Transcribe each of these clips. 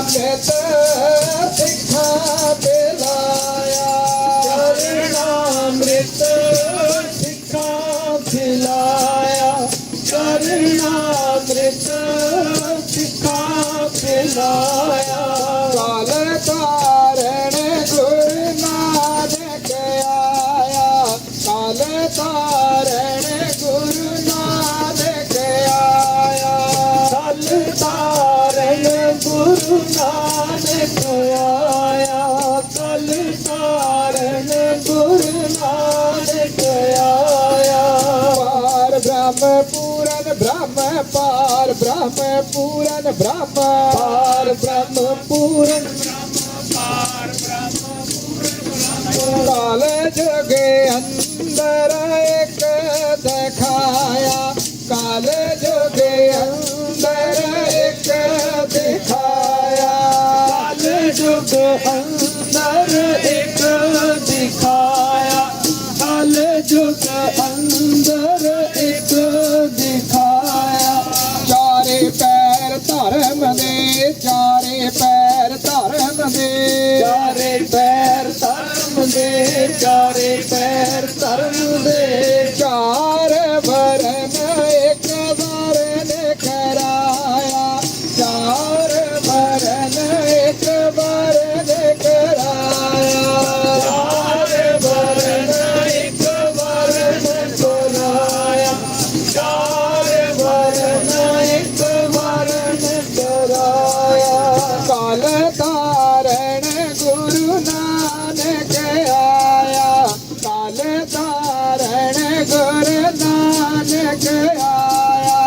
ਚਰਨਾਮ੍ਰਿਤ ਸਿੱਖਾਂ ਪਿਲਾਇਆ ਚਰਨਾਮ੍ਰਿਤ ਸਿੱਖਾਂ ਪਿਲਾਇਆ ਚਰਨਾਮ੍ਰਿਤ ਸਿੱਖਾਂ ਪਿਲਾਇਆ ਕਾਲ ਤਾਰਨ ਗੁਰੂ ਨਾਨਕ ਆਇਆ ਕਾਲ ਤਾਰਨ ਗੁਰੂ ਨਾਨਕ ਆਇਆ ਕਾਲ ਤਾਰਨ ਗੁਰੂ ਨਾਨਕ ਆਇਆ ਕਾਲ ਤਾਰਨ ਗੁਰੂ ਨਾਨਕ ਆਇਆ ਪਾਰ ਬ੍ਰਹਮ ਪੂਰਨ ਬ੍ਰਹਮ ਪਾਰ ਬ੍ਰਹਮ ਪੂਰਨ ਬ੍ਰਹਮ ਪਾਰ ਬ੍ਰਹਮ ਪੂਰਨ ਪਾਰ ਬ੍ਰਹਮ ਪੂਰਨ ਕਾਲ ਜੁਗੇ ਅੰਦਰ ਇੱਕ ਦਿਖਾਇਆ ਕਾਲ ਜੁਗੇ ਅੰਦਰ ਇੱਕ ਦਿਖਾਇਆ ਕਾਲ ਜੁਗ ਅੰਦਰ ਇੱਕ ਦਿਖਾਇਆ ਕਾਲ ਜੁਗ ਅੰਦਰ ਇੱਕ ਦਿਖਾਇਆ ਚਾਰੇ ਪੈਰ ਧਰਮ ਦੇ ਚਾਰੇ ਪੈਰ ਧਰਮ ਦੇ ਚਾਰੇ ਪੈਰ ਧਰਮ ਦੇ ਚਾਰੇ ਪੈਰ ਧਰਮ ਦੇ ਚਾਰ ਵਰਨ ਇੱਕ ਵਰਨ ਕਰਾਇਆ ਚਾਰ ਵਰਨ ਇੱਕ ਵਰਨ ਕਰਾਇਆ ਚਾਰ ਵਰਨ ਇੱਕ ਵਰਨ ਕਰਾਇਆ ਚਾਰ ਵਰਨ ਇੱਕ ਵਰਨ ਕਰਾਇਆ ਕਾਲ ਤਾਰਨ ਗੁਰੂ ਨਾਨਕ ਆਇਆ ਕਾਲ ਤਾਰਨ ਗੁਰੂ ਨਾਨਕ ਆਇਆ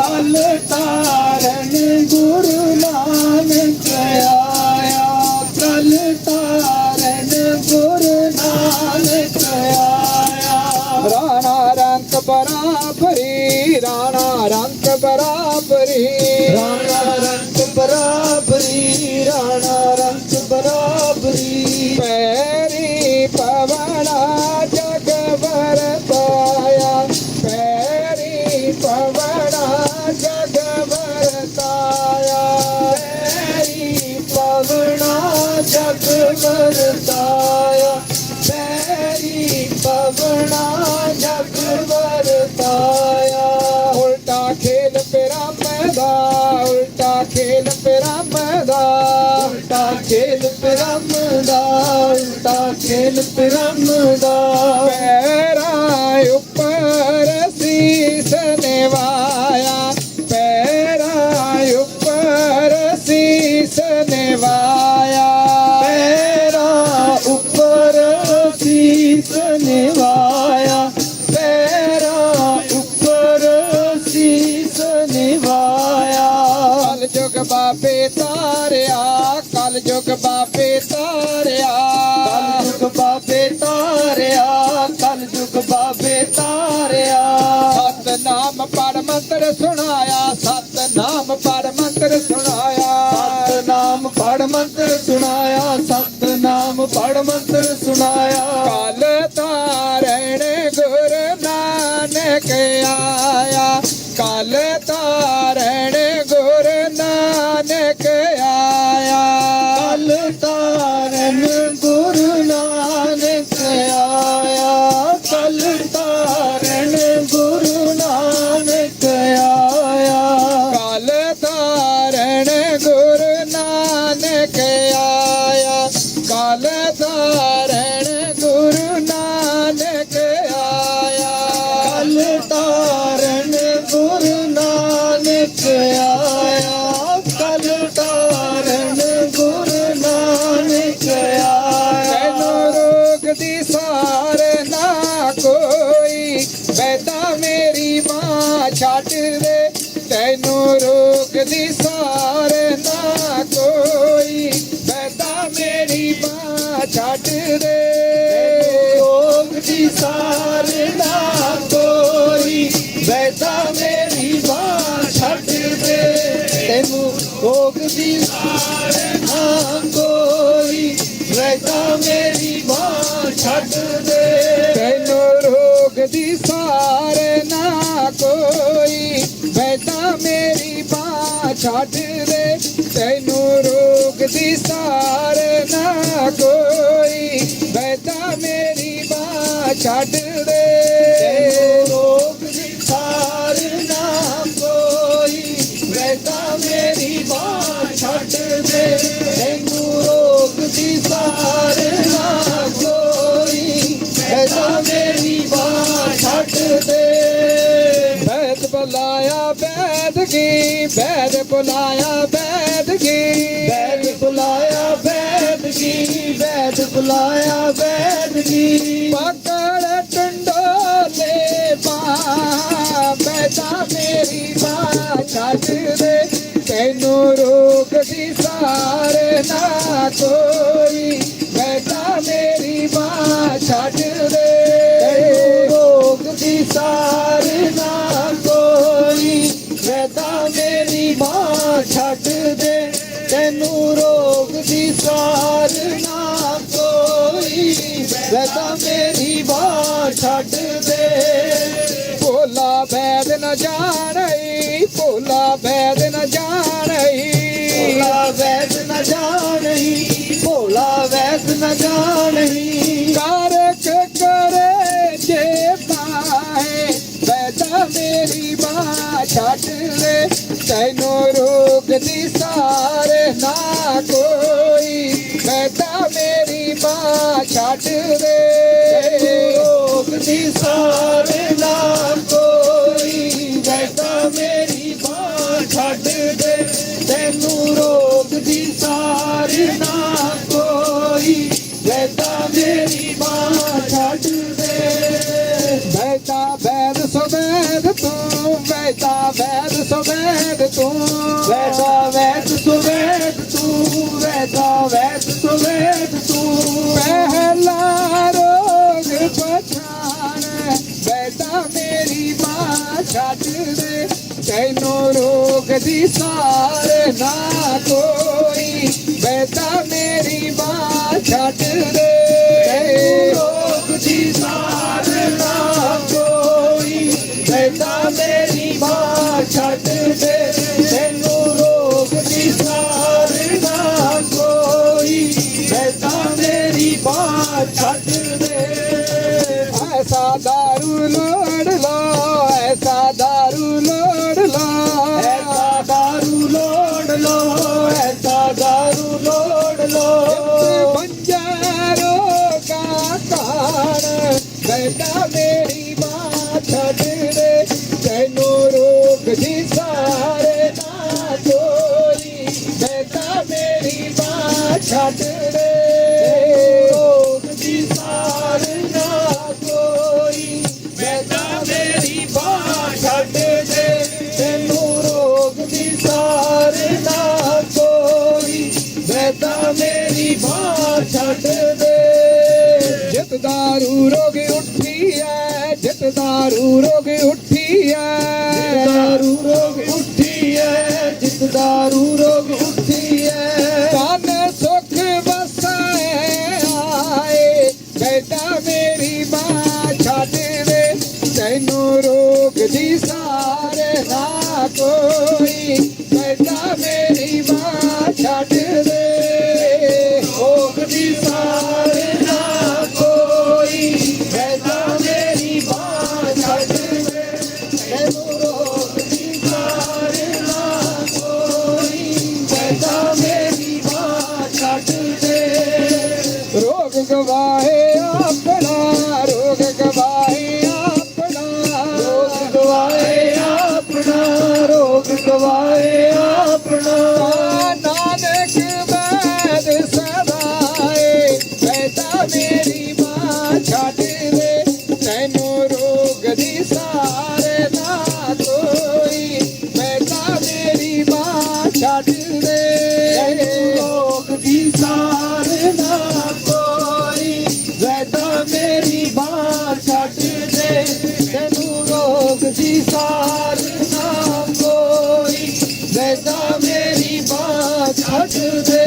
ਕਾਲ ਤਾਰਨ ਗੁਰੂ ਨਾਨਕ ਆਇਆ ਕਾਲ ਤਾਰਨ ਗੁਰੂ ਨਾਨਕ ਆਇਆ ਰਾਣਾ ਰੰਗ ਬਰਾਬਰੀ ਰਾਣਾ ਰੰਗ ਬਰਾਬਰੀ ਰਾਣਾ ਰੰਗ ਬਰਾਬਰੀ ਰਾਣਾ ਰੰਗ ਬਰਾਬਰੀ ਪੈਰੀ ਪਵਨਾ ਜਗ ਵਰਤਾਇਆ ਪੈਰੀ ਪਵਨਾ ਜਗ ਵਰਤਾਇਆ ਪੈਰੀ ਪਵਨਾ ਜਗ ਵਰਤਾਇਆ ਪੈਰੀ ਪਵਨਾ ਜਗ ਵਰਤਾਇਆ ਉਲਟਾ ਖੇਲ ਪਿਰਮ ਦਾ ਉਲਟਾ ਖੇਲ ਪਿਰਮ ਦਾ ਉਲਟਾ ਖੇਲ ਪਿਰਮ ਦਾ ਉਲਟਾ ਖੇਲ ਪਿਰਮ ਦਾ ਪੈਰਾਂ ਉੱਪਰ ਸੀਸ ਨਿਵਾਇਆ ਪੈਰਾਂ ਉੱਪਰ ਸੀਸ ਨਿਵਾਇਆ ਪੈਰਾਂ ਉੱਪਰ ਸੀਸ ਨਿਵਾਇਆ ਪੈਰਾਂ ਉੱਪਰ ਸੀਸ ਨਿਵਾਇਆ ਕਲ ਜੁਗ ਬਾਬੇ ਤਾਰਿਆ ਕਲ ਜੁਗ ਬਾਬੇ ਤਾਰਿਆ ਕਲ ਜੁਗ ਬਾਬੇ ਤਾਰਿਆ ਕਲ ਜੁਗ ਬਾਬੇ ਤਾਰਿਆ ਸਤਨਾਮ ਪੜ ਮੰਤਰ ਸੁਣਾਇਆ ਸਤਨਾਮ ਪੜ ਮੰਤਰ ਸੁਣਾਇਆ ਸਤਨਾਮ ਪੜ ਮੰਤਰ ਸੁਣਾਇਆ ਸਤਨਾਮ ਪੜ ਮੰਤਰ ਸੁਣਾਇਆ ਕਾਲ ਤਾਰਨ ਗੁਰੂ ਨਾਨਕ ਆਇਆ ਕਾਲ ਤਾਰਨ ਗੁਰੂ ਨਾਨਕ ਆਇਆ ਕਾਲ ਤਾਰਨ ਗੁਰੂ ਨਾਨਕ ਆਇਆ ਕਾਲ ਤਾਰਨ ਗੁਰੂ ਨਾਨਕ ਆਇਆ ਕਾਲ ਤਾਰਨ ਗੁਰੂ ਨਾਨਕ ਆਇਆ ਕਾਲ ਤਾਰਨ ਗੁਰੂ ਨਾਨਕ ਆਇਆ ਕਾਲ ਤਾਰਨ ਗੁਰੂ ਨਾਨਕ ਆਇਆ ਕਾਲ ਤਾਰਨ ਗੁਰੂ ਨਾਨਕ ਆਇਆ ਤੈਨੂੰ ਰੋਗ ਦੀ ਸਾਰ ਨਾ ਕੋਈ ਬੈਦਾ ਮੇਰੀ ਮਾਂ ਛੱਡ ਦੇ ਤੈਨੂੰ ਰੋਗ ਦੀ ਸਾਰ ਨਾ ਕੋਈ ਬੈਦਾ ਮੇਰੀ ਮਾਂ ਛੱਡ ਦੇ ਰੋਗ ਦੀ ਸਾਰ ਨਾ ਕੋਈ ਬੈਦਾ ਮੇਰੀ ਮਾਂ ਛੱਡ ਦੇ ਤੈਨੂੰ ਰੋਗ ਦੀ ਸਾਰ ਨਾ ਕੋਈ ਬੈਦਾ ਮੇਰੀ ਮਾਂ ਛੱਡ ਦੇ ਤੈਨੂੰ ਰੋਗ ਦੀ ਸਾਰ ਨਾ ਕੋਈ ਬੈਦਾ ਮੇਰੀ ਮਾਂ ਛੱਡ ਦੇ ਤੈਨੂੰ ਰੋਗ ਰੋਕਦੀ ਸਾਰ ਨਾ ਕੋਈ, ਵੈਦਾ ਮੇਰੀ ਬਾਹ ਛੱਡ ਦੇ। ਤੈਨੂੰ ਰੋਕਦੀ ਸਾਰ ਨਾ ਕੋਈ, ਵੈਦਾ ਮੇਰੀ ਬਾਹ ਛੱਡ ਦੇ। ਤੈਨੂੰ ਰੋਕਦੀ ਸਾਰ ਨਾ ਕੋਈ, ਵੈਦਾ ਮੇਰੀ ਬਾਹ ਛੱਡ ਦੇ। ਵੈਦ ਬੁਲਾਇਆ ਵੈਦ ਕੀ, ਵੈਦ ਬੁਲਾਇਆ ਵੈਦ ਕੀ, ਵੈਦ ਬੁਲਾਇਆ ਵੈਦ ਕੀ, ਵੈਦ ਬੁਲਾਇਆ ਵੈਦ ਕੀ। ਪਕੜ ਟੰਡੋਲੇ ਬਾਹ, ਵੈਦਾ ਮੇਰੀ ਬਾਹ ਛੱਡ ਦੇ। ਤੈਨੂੰ ਰੋਕਦੀ ਸਾਰ ਨਾ ਕੋਈ, ਵੈਦਾ ਮੇਰੀ ਬਾਹ ਛੱਡ ਦੇ। ਤੈਨੂੰ ਰੋਕਦੀ ਸਾਰ ਨਾ ਕੋਈ, ਵੈਦਾ ਮੇਰੀ ਬਾਹ ਛੱਡ ਦੇ। ਤੈਨੂੰ ਰੋਕਦੀ ਸਾਰ ਨਾ ਕੋਈ, ਵੈਦਾ ਮੇਰੀ ਬਾਹ ਛੱਡ ਦੇ। ਭੋਲਾ ਵੈਦ ਨ ਜਾਣਈ, ਭੋਲਾ ਵੈਦ ਨ ਜਾਣਈ, ਭੋਲਾ ਵੈਦ ਨ ਜਾਣਈ, ਭੋਲਾ ਵੈਦ ਨ ਜਾਣਈ। ਕਾਰਕ ਕਰੇ ਜੇ ਪਾਏ, ਵੈਦਾ ਮੇਰੀ ਬਾਹ ਛੱਡ ਦੇ। ਤੈਨੂੰ ਰੋਕਦੀ ਸਾਰ ਨਾ ਕੋਈ, ਵੈਦਾ ਮੇਰੀ ਬਾਹ ਛੱਡ ਦੇ। ਰੋਕਦੀ ਸਾਰ ਨਾ ਕੋਈ, ਵੈਦਾ ਮੇਰੀ ਬਾਹ ਛੱਡ ਦੇ। ਤੈਨੂੰ ਰੋਕਦੀ ਸਾਰ ਨਾ ਕੋਈ, ਵੈਦਾ ਮੇਰੀ ਬਾਹ ਛੱਡ ਦੇ। ਵੈਦਾ ਵੈਦ ਸੁਵੈਦ ਤੂੰ, ਵੈਦਾ ਵੈਦ ਸੁਵੈਦ ਤੂੰ, ਵੈਦਾ ਵੈਦ ਸੁਵੈਦ ਤੂੰ, ਵੈਦਾ ਵੈਦ ਸੁਵੈਦ ਤੂੰ। ਪਹਿਲਾ ਰੋਗ ਪਛਾਣ, ਵੈਦਾ ਮੇਰੀ ਬਾਹ ਛੱਡ ਦੇ। ਤੈਨੂੰ ਰੋਕਦੀ ਸਾਰ ਨਾ ਕੋਈ, ਵੈਦਾ ਮੇਰੀ ਬਾਹ ਛੱਡ ਦੇ। ਤੈਨੂੰ ਰੋਕਦੀ ਸਾਰ ਨਾ ਕੋਈ, ਵੈਦਾ ਮੇਰੀ ਬਾਹ ਛੱਡ ਦੇ। ਤੈਨੂੰ ਰੋਕਦੀ ਸਾਰ ਨਾ ਕੋਈ, ਵੈਦਾ ਮੇਰੀ ਬਾਹ ਛੱਡ ਦੇ। ਐਸਾ ਦਾਰੂ ਲੋੜ ਲੋ, ਐਸਾ ਦਾਰੂ ਲੋੜ ਲੋ, ਐਸਾ ਦਾਰੂ ਲੋੜ ਲੋ, ਐਸਾ ਦਾਰੂ ਲੋੜ ਲੋ। ਬੰਜਾਰੋ ਕਾ ਕਾਣ, ਵੈਦਾ ਮੇਰੀ ਬਾਹ ਛੱਡ ਦੇ। ਤੈਨੂੰ ਰੋਕਦੀ ਸਾਰ ਨਾ ਕੋਈ, ਵੈਦਾ ਮੇਰੀ ਬਾਹ ਛੱਡ ਦੇ। ਰੋਕਦੀ ਸਾਰ ਨਾ ਕੋਈ, ਵੈਦਾ ਮੇਰੀ ਬਾਹ ਛੱਡ ਦੇ। ਤੈਨੂੰ ਰੋਕਦੀ ਸਾਰ ਨਾ ਕੋਈ, ਵੈਦਾ ਮੇਰੀ ਬਾਹ ਛੱਡ ਦੇ। ਜਿਤ ਦਾਰੂ ਰੋਗ ਉੱਠੀ ਐ, ਜਿਤ ਦਾਰੂ ਰੋਗ ਉੱਠੀ ਐ, ਦਾਰੂ ਰੋਗ ਉੱਠੀ ਐ, ਜਿਤ ਦਾਰੂ ਰੋਗ ਉੱਠੀ ਐ। ਤਨ ਸੁਖ ਵਸੈ ਆਏ, ਵੈਦਾ ਮੇਰੀ ਬਾਹ ਛੱਡ ਦੇ। ਤੈਨੂੰ ਰੋਕਦੀ ਸਾਰ ਨਾ ਕੋਈ, ਵੈਦਾ ਮੇਰੀ ਬਾਹ ਛੱਡ ਦੇ। ਰੋਕਦੀ ਸਾਰ ਨਾ ਕੋਈ, ਵੈਦਾ ਮੇਰੀ ਬਾਹ ਛੱਡ ਦੇ। ਤੈਨੂੰ ਰੋਕਦੀ ਸਾਰ ਨਾ ਕੋਈ, ਵੈਦਾ ਮੇਰੀ ਬਾਹ ਛੱਡ ਦੇ। ਰੋਗ ਗਵਾਏ ਆਪਣਾ, ਰੋਗ ਗਵਾਏ ਆਪਣਾ, ਰੋਗ ਗਵਾਏ ਆਪਣਾ, ਰੋਗ ਗਵਾਏ ਆਪਣਾ। ਨਾਨਕ ਵੈਦ ਸਦਾਏ, ਵੈਦਾ ਮੇਰੀ ਬਾਹ ਛੱਡ ਦੇ। ਤੈਨੂੰ ਰੋਕਦੀ ਸਾਰ ਨਾ ਕੋਈ, ਵੈਦਾ ਮੇਰੀ ਬਾਹ ਛੱਡ ਦੇ। ਤੈਨੂੰ ਰੋਕਦੀ ਸਾਰ ਨਾ ਕੋਈ, ਵੈਦਾ ਮੇਰੀ ਬਾਹ ਛੱਡ ਦੇ। ਤੈਨੂੰ ਰੋਕਦੀ ਸਾਰ ਨਾ ਕੋਈ, ਵੈਦਾ ਮੇਰੀ ਬਾਹ ਛੱਡ ਦੇ।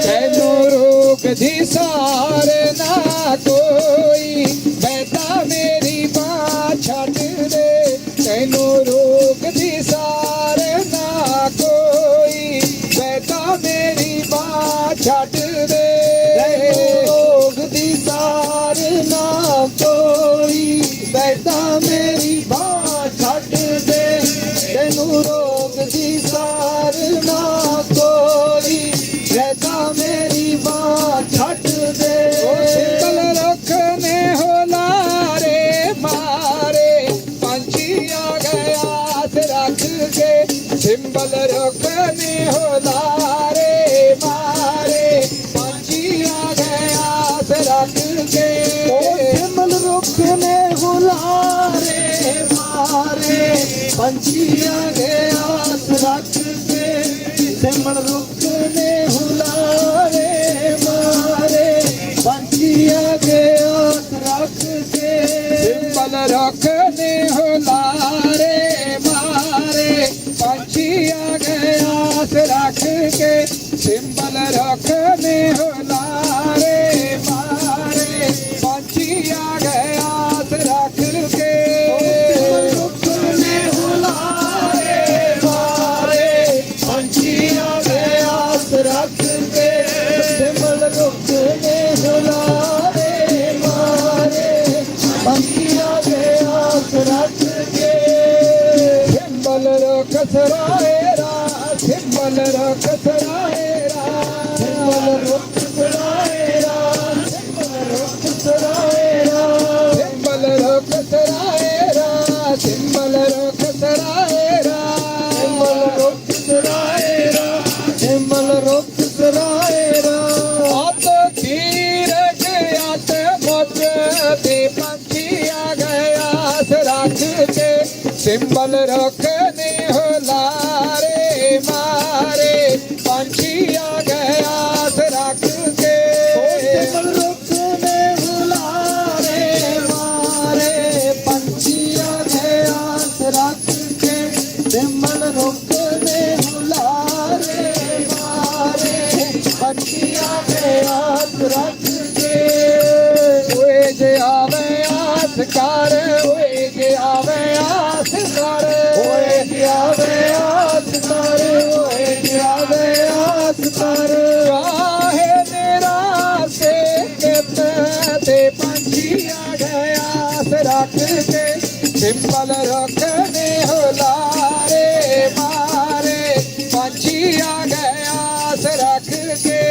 ਤੈਨੂੰ ਰੋਕਦੀ ਸਾਰ ਨਾ ਕੋਈ, ਵੈਦਾ ਮੇਰੀ ਬਾਹ ਛੱਡ ਦੇ। ਤੈਨੂੰ ਰੋਕਦੀ ਸਾਰ ਨਾ ਕੋਈ, ਵੈਦਾ ਮੇਰੀ ਮੇਰੀ ਬਾਹ ਛੱਡ ਦੇ ਰੋਗ ਦੀ ਸਾਰ ਨਾ ਕੋਈ ਵੈਦਾ ਮੇਰੀ ਬਾਹ ਛੱਡ ਦੇ ਤੈਨੂੰ ਰੋਗ ਦੀ ਸਾਰ ਨਾ ਕੋਈ ਵੈਦਾ ਮੇਰੀ ਬਾਹ ਛੱਡ ਦੇ ਸਿੰਬਲ ਰੁੱਖ ਨੇ ਹੁਲਾਰੇ ਮਾਰੇ ਪੰਛੀ ਆ ਗਿਆ ਆਸ ਰੱਖ ਕੇ ਸਿੰਬਲ ਰੁੱਖ ਨੇ ਹੁਲਾਰੇ ਮਾਰੇ ਪੰਛੀ ਆ ਗਿਆ ਆਸ ਰੱਖ ਕੇ ਸਿੰਬਲ ਰੁੱਖ ਨੇ ਹੁਲਾਰੇ ਮਾਰੇ ਪੰਛੀ ਆ ਗਿਆ ਆਸ ਰੱਖ ਕੇ ਸਿੰਬਲ ਰੁੱਖ ਨੇ ਹੁਲਾਰੇ ਮਾਰੇ ਪੰਛੀ ਆ ਗਿਆ ਆਸ ਰੱਖ ਕੇ ਸਿੰਬਲ ਰੁੱਖ ਨੇ ਹੁਲਾਰੇ ਮਾਰੇ ਪੰਛੀ ਆ ਗਿਆ ਆਸ ਰੱਖ ਕੇ ਸਿੰਬਲ ਰੁੱਖ ਨੇ ਹੁਲਾਰੇ ਮਾਰੇ ਪੰਛੀ ਆ ਗਿਆ ਆਸ ਰੱਖ ਕੇ ਰੁੱਖ ਨੇ ਹੁਲਾਰੇ ਮਾਰੇ ਪੰਛੀ ਆ ਗਿਆ ਆਸ ਰੱਖ ਕੇ ਸਿੰਬਲ ਰੁੱਖ ਨੇ ਹੁਲਾਰੇ ਮਾਰੇ ਪੰਛੀ ਆ ਗਿਆ ਆਸ ਰੱਖ ਕੇ ਸਿੰਬਲ ਰੁੱਖ ਸਰਾਏਰਾ ਸਿੰਬਲ ਰੁੱਖ ਸਰਾਏਰਾ ਸਿੰਬਲ ਰੁੱਖ ਸਰਾਏਰਾ ਸਿੰਬਲ ਰੁੱਖ ਸਰਾਏਰਾ ਸਿੰਬਲ ਰੁੱਖ ਸਰਾਏਰਾ ਸਿੰਬਲ ਰੁੱਖ ਸਰਾਏਰਾ ਸਿੰਬਲ ਰੁੱਖ ਸਰਾਏਰਾ ਸਿੰਬਲ ਰੁੱਖ ਸਰਾਏਰਾ ਆਤ ਧੀਰਜ ਆਤ ਮੁੱਝ ਤੇ ਪੰਛੀ ਆ ਗਿਆ ਆਸ ਰੱਖ ਕੇ ਸਿੰਬਲ ਰੁੱਖ ਨੇ ਹੁਲਾਰੇ ਮਾਰੇ ਪੰਛੀ ਆ ਗਿਆ ਆਸ ਰੱਖ ਕੇ ਸਿੰਬਲ ਰੁੱਖ ਨੇ ਹੁਲਾਰੇ ਮਾਰੇ ਪੰਛੀ ਆ ਗਿਆ ਆਸ ਰੱਖ ਕੇ ਸਿੰਬਲ ਰੁੱਖ ਨੇ ਹੁਲਾਰੇ ਮਾਰੇ ਪੰਛੀ ਆ ਗਿਆ ਆਸ ਰੱਖ ਕੇ ਓਏ ਜੇ ਆਵੇ ਆਸ ਕਰ ਓਏ ਜੇ ਆਵੇ ਆਸ ਕਰ ਓਏ ਜੇ ਆਵੇ ਆਸ ਕਰ ਓਏ ਜੇ ਆਵੇ ਆਸ ਕਰ ਕਾਹੇ ਮੇਰਾ ਸੇ ਕਿਤ ਤੇ ਪੰਛੀ ਆ ਗਿਆ ਆਸ ਰੱਖ ਕੇ ਸਿੰਬਲ ਰੁੱਖ ਨੇ ਹੁਲਾਰੇ ਮਾਰੇ ਪੰਛੀ ਆ ਗਿਆ ਆਸ ਰੱਖ ਕੇ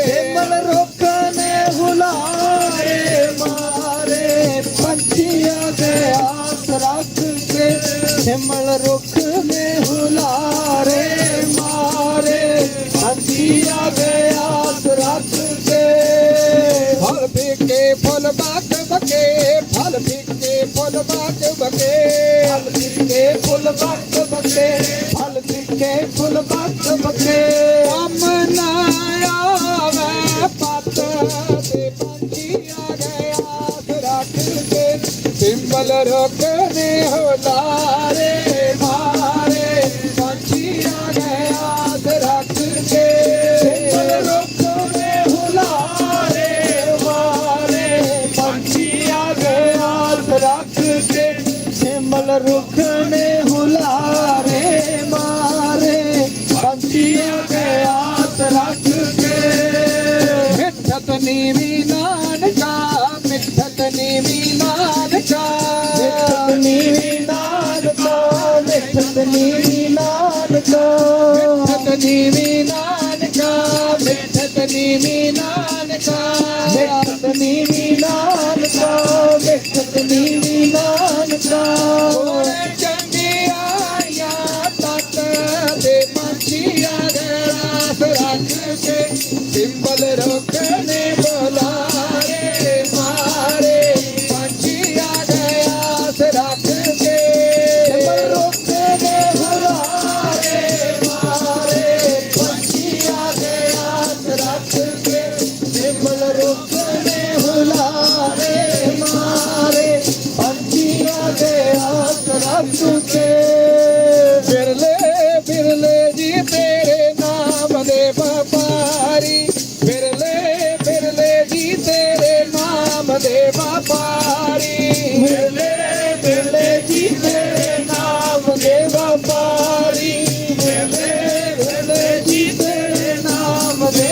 ਸਿੰਬਲ ਰੁੱਖ ਨੇ ਹੁਲਾਰੇ ਮਾਰੇ ਪੰਛੀ ਆ ਗਿਆ ਆਸ ਰੱਖ ਕੇ ਸਿੰਬਲ ਰੁੱਖ ਨੇ ਹੁਲਾਰੇ ਮਾਰੇ ਪੰਛੀ ਆ ਗਿਆ ਆਸ ਰੱਖ ਕੇ ਫਲ ਫਿੱਕੇ ਫੁੱਲ ਬਾਗ ਬਕੇ ਫਲ ਫਿੱਕੇ ਫੁੱਲ ਬਾਗ ਬਕੇ ਫਲ ਫਿੱਕੇ ਫੁੱਲ ਬਾਗ ਬਕੇ ਫਲ ਫਿੱਕੇ ਫੁੱਲ ਬਾਗ ਬਕੇ ਕੰਮ ਨਾ ਆਵੇ ਪੱਤ ਤੇ ਪੰਛੀ ਆ ਗਿਆ ਆਸ ਰੱਖ ਕੇ ਸਿੰਬਲ ਰੁੱਖ ਨੇ ਹੁਲਾਰੇ ਮਾਰੇ ਪੰਛੀ ਆ ਗਿਆ ਆਸ ਰੱਖ ਕੇ ਸਿੰਬਲ ਰੁੱਖ ਨੇ ਹੁਲਾਰੇ ਮਾਰੇ ਪੰਛੀ ਆ ਗਿਆ ਆਸ ਰੱਖ ਕੇ ਸਿੰਬਲ ਰੁੱਖ ਨੇ ਹੁਲਾਰੇ ਮਾਰੇ ਪੰਛੀ ਆ ਗਿਆ ਆਸ ਰੱਖ ਕੇ ਮਿੱਠਤ ਨੀਵੀਂ ਨਾਨਕਾ ਮਿੱਠਤ ਨੀਵੀਂ ਨਾਨਕਾ ਮਿੱਠਤ ਨੀਵੀਂ ਨਾਨਕਾ ਮਿੱਠਤ ਨੀਵੀਂ ਨਾਨਕਾ ਮਿੱਠਤ ਨੀਵੀਂ ਨਾਨਕਾ ਮਿੱਠਤ ਨੀਵੀਂ ਨਾਨਕਾ ਮਿੱਠਤ ਨੀਵੀਂ ਨਾਨਕਾ ਮਿੱਠਤ ਨੀਵੀਂ ਨਾਨਕਾ ਓਏ ਚੰਗਿਆਈਆਂ ਤੱਤ ਦੇ ਪੰਛੀ ਆ ਗਿਆ ਆਸ ਰੱਖ ਕੇ ਸਿੰਬਲ ਰੁੱਖ ਨੇ ਹੁਲਾਰੇ ਮਾਰੇ ਪੰਛੀ ਆ ਗਿਆ ਆਸ ਰੱਖ ਕੇ ਸਿੰਬਲ ਰੁੱਖ ਨੇ ਹੁਲਾਰੇ ਮਾਰੇ ਪੰਛੀ ਆ ਗਿਆ ਆਸ ਰੱਖ ਕੇ ਸਿੰਬਲ ਰੁੱਖ ਨੇ ਹੁਲਾਰੇ ਮਾਰੇ ਪੰਛੀ ਆ ਗਿਆ ਆਸ ਰੱਖ ਕੇ ਬਿਰਲੇ ਬਿਰਲੇ ਜੀ ਤੇਰੇ ਨਾਮ ਦੇ ਵਪਾਰੀ ਬਿਰਲੇ ਬਿਰਲੇ ਜੀ ਤੇਰੇ ਨਾਮ ਦੇ ਵਪਾਰੀ ਬਿਰਲੇ ਬਿਰਲੇ ਜੀ ਤੇਰੇ ਨਾਮ ਦੇ ਵਪਾਰੀ ਬਿਰਲੇ ਬਿਰਲੇ ਜੀ ਤੇਰੇ ਨਾਮ ਦੇ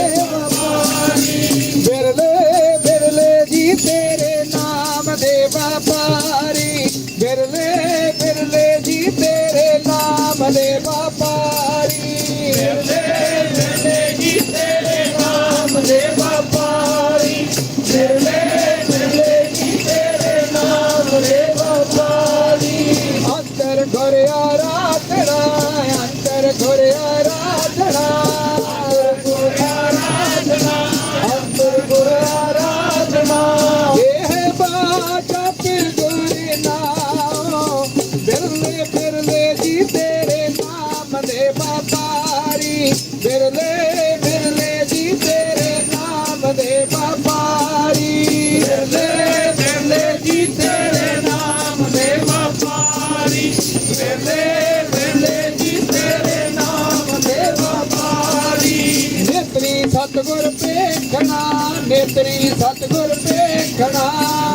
ਸਤਿਗੁਰ ਵੇਖਣਾ ਨੇਤਰੀ ਸਤਿਗੁਰ ਵੇਖਣਾ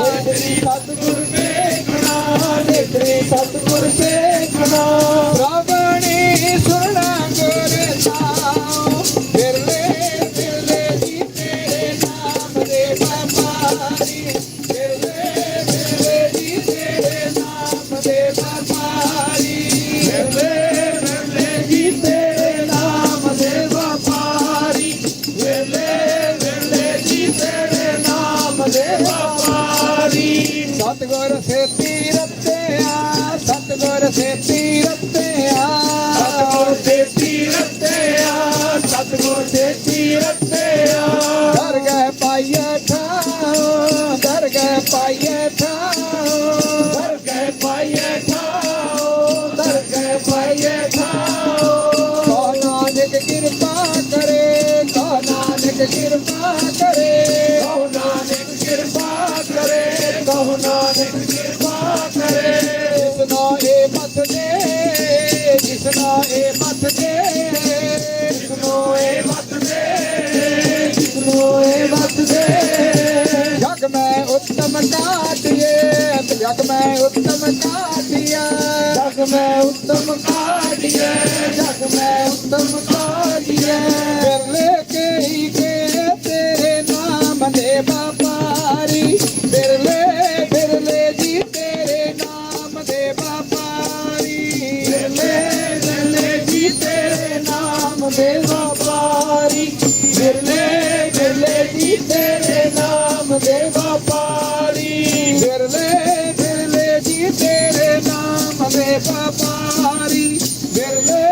ਨੇਤਰੀ ਸਤਿਗੁਰ ਵੇਖਣਾ ਨੇਤਰੀ ਸਤਿਗੁਰ ਵੇਖਣਾ ਪ੍ਰਭਣੀ ਸੁਣਾ ਗੁਰ ਨਾਮ ਬਿਰਲੇ ਬਿਰਲੇ ਜੀ ਤੇਰੇ ਨਾਮ ਦੇ ਵਪਾਰੀ ਬਿਰਲੇ ਬਿਰਲੇ ਜੀ ਤੇਰੇ ਨਾਮ ਦੇ ਵਪਾਰੀ ਬਿਰਲੇ ਬਿਰਲੇ ਜੀ ਤੇਰੇ ਨਾਮ ਦੇ ਵਪਾਰੀ ਬਿਰਲੇ ਬਿਰਲੇ ਜੀ ਤੇਰੇ ਨਾਮ ਦੇ ਵਪਾਰੀ ਸਤਿਗੁਰ ਸੇਤੀ ਰਤਿਆ ਸਤਿਗੁਰ ਸੇਤੀ ਰਤਿਆ ਸਤਿਗੁਰ ਸੇਤੀ ਰਤਿਆ ਸਤਿਗੁਰ ਸੇਤੀ ਰਤਿਆ ਦਰਗਹਿ ਪਾਈਐ ਠਾਉ ਦਰਗਹਿ ਪਾਈਐ ਠਾਉ ਦਰਗਹਿ ਪਾਈਐ ਠਾਉ ਦਰਗਹਿ ਪਾਈਐ ਠਾਉ ਕੋ ਨਾਨਕ ਕਿਰਪਾ ਕਰੇ ਕੋ ਨਾਨਕ ਕਿਰਪਾ ਕਰੇ ਕੋ ਨਾਨਕ ਕਿਰਪਾ ਕਰੇ ਕੋ ਨਾਨਕ ਕਿਰਪਾ ਕਰੇ ਜਿਸਨਾ ਇਹ ਮਤ ਦੇ ਜਿਸਨਾ ਇਹ ਮਤ ਦੇ ਜਿਸਨੋ ਇਹ ਮਤ ਦੇ ਜਿਸਨੋ ਇਹ ਮਤ ਦੇ ਜਗ ਮੈਂ ਉੱਤਮ ਕਾਟਿਏ ਜਗ ਮੈਂ ਉੱਤਮ ਕਾਟਿਆ ਜਗ ਮੈਂ ਉੱਤਮ ਕਾਟਿਏ ਜਗ ਮੈਂ ਉੱਤਮ ਕਾਟਿਏ ਬਿਰਲੇ ਕਈ ਕੇ ਤੇਰੇ ਨਾਮ ਦੇ ਵਪਾਰੀ ਬਿਰਲੇ ਬਿਰਲੇ ਜੀ ਤੇਰੇ ਨਾਮ ਦੇ ਵਪਾਰੀ ਬਿਰਲੇ ਬਿਰਲੇ ਜੀ ਤੇਰੇ ਨਾਮ ਦੇ ਵਪਾਰੀ ਬਿਰਲੇ ਬਿਰਲੇ ਜੀ ਤੇਰੇ ਨਾਮ ਦੇ ਵਪਾਰੀ ਬਿਰਲੇ ਬਿਰਲੇ ਜੀ ਤੇਰੇ ਨਾਮ ਦੇ ਵਪਾਰੀ ਬਿਰਲੇ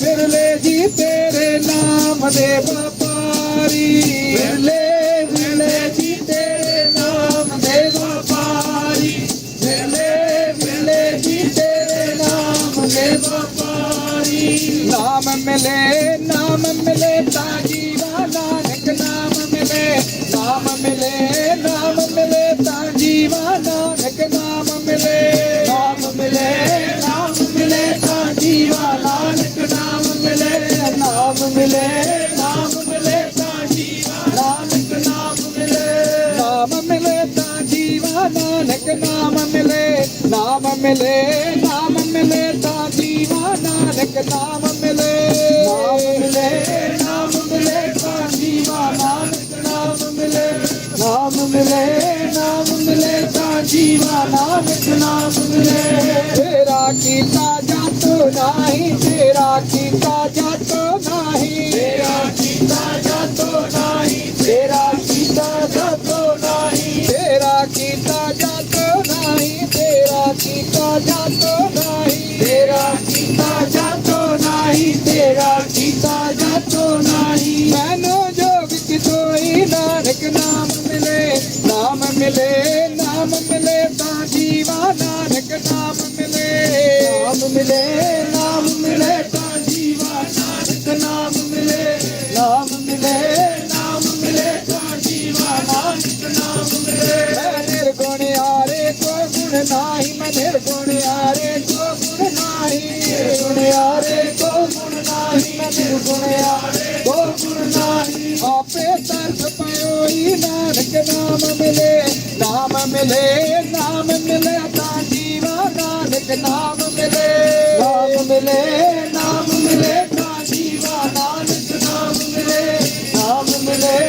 ਬਿਰਲੇ ਜੀ ਤੇਰੇ ਨਾਮ ਦੇ ਵਪਾਰੀ ਬਿਰਲੇ ਬਿਰਲੇ ਜੀ ਤੇਰੇ ਨਾਮ ਦੇ ਵਪਾਰੀ ਬਿਰਲੇ ਬਿਰਲੇ ਜੀ ਤੇਰੇ ਨਾਮ ਦੇ ਵਪਾਰੀ ਨਾਮ ਮਿਲੇ ਤਾਂ ਜੀਵਾ ਨਾਨਕ ਨਾਮ ਮਿਲੇ ਤਾਂ ਜੀਵਾ ਨਾਨਕ ਨਾਮ ਮਿਲੇ ਨਾਮ ਮਿਲੇ ਤਾਂ ਜੀਵਾ ਨਾਨਕ ਨਾਮ ਮਿਲੇ ਨਾਮ ਮਿਲੇ ਤਾਂ ਜੀਵਾ ਨਾਨਕ ਨਾਮ ਮਿਲੇ ਨਾਮ ਮਿਲੇ ਤਾਂ ਜੀਵਾ ਨਾਨਕ ਨਾਮ ਮਿਲੇ ਨਾਮ ਮਿਲੇ ਤਾਂ ਜੀਵਾ ਨਾਨਕ ਨਾਮ ਮਿਲੇ ਨਾਮ ਮਿਲੇ ਤਾਂ ਜੀਵਾ ਨਾਨਕ ਨਾਮ ਮਿਲੇ ਨਾਮ ਮਿਲੇ ਤਾਂ ਜੀਵਾ ਨਾਨਕ ਨਾਮ ਮਿਲੇ ਤੇਰਾ ਕੀਤਾ ਜਾਤੋ ਨਹੀਂ ਤੇਰਾ ਕੀਤਾ ਜਾਤੋ ਨਹੀਂ ਤੇਰਾ ਕੀਤਾ ਜਾਤੋ ਨਹੀਂ ਤੇਰਾ ਕੀਤਾ ਜਾਤੋ ਨਹੀਂ ਤੇਰਾ ਕੀਤਾ ਜਾਤੋ ਨਹੀਂ ਤੇਰਾ ਕੀਤਾ ਜਾਤੋ ਨਹੀਂ ਤੇਰਾ ਕੀਤਾ ਜਾਤੋ ਨਹੀਂ ਤੇਰਾ ਕੀਤਾ ਜਾਤੋ ਨਹੀਂ ਮੈਨੂੰ ਜੋਗ ਕਿਤੋਈ ਨਾਨਕ ਨਾਮ ਮਿਲੇ ਨਾਮ ਮਿਲੇ ਤਾਂ ਜੀਵਾ ਨਾਨਕ ਨਾਮ ਮਿਲੇ ਨਾਮ ਮਿਲੇ ਤਾਂ ਜੀਵਾ ਨਾਨਕ ਨਾਮ ਮਿਲੇ ਨਾਮ ਮਿਲੇ ਤਾਂ ਜੀਵਾ ਨਾਨਕ ਨਾਮ ਮਿਲੇ ਮੈਂ ਨਿਰਗੁਣ ਆਰੇ ਕੋ ਗੁਣ ਨਾਹੀ ਮੈਂ ਨਿਰਗੁਣ ਆਰੇ ਕੋ ਗੁਣ ਨਾਹੀ ਗੁਣ ਆਰੇ ਕੋ ਗੁਣ ਨਾਹੀ ਮੈਂ ਨਿਰਗੁਣ ਆਰੇ ਕੋ ਗੁਣ ਨਾਹੀ ਆਪੇ ਤਰਸ ਪਇਓਈ ਨਾਨਕ ਨਾਮ ਮਿਲੇ ਤਾਂ ਜੀਵਾ ਨਾਨਕ ਨਾਮ ਮਿਲੇ ਨਾਮ ਮਿਲੇ ਤਾਂ ਜੀਵਾ ਨਾਨਕ ਨਾਮ ਮਿਲੇ ਨਾਮ ਮਿਲੇ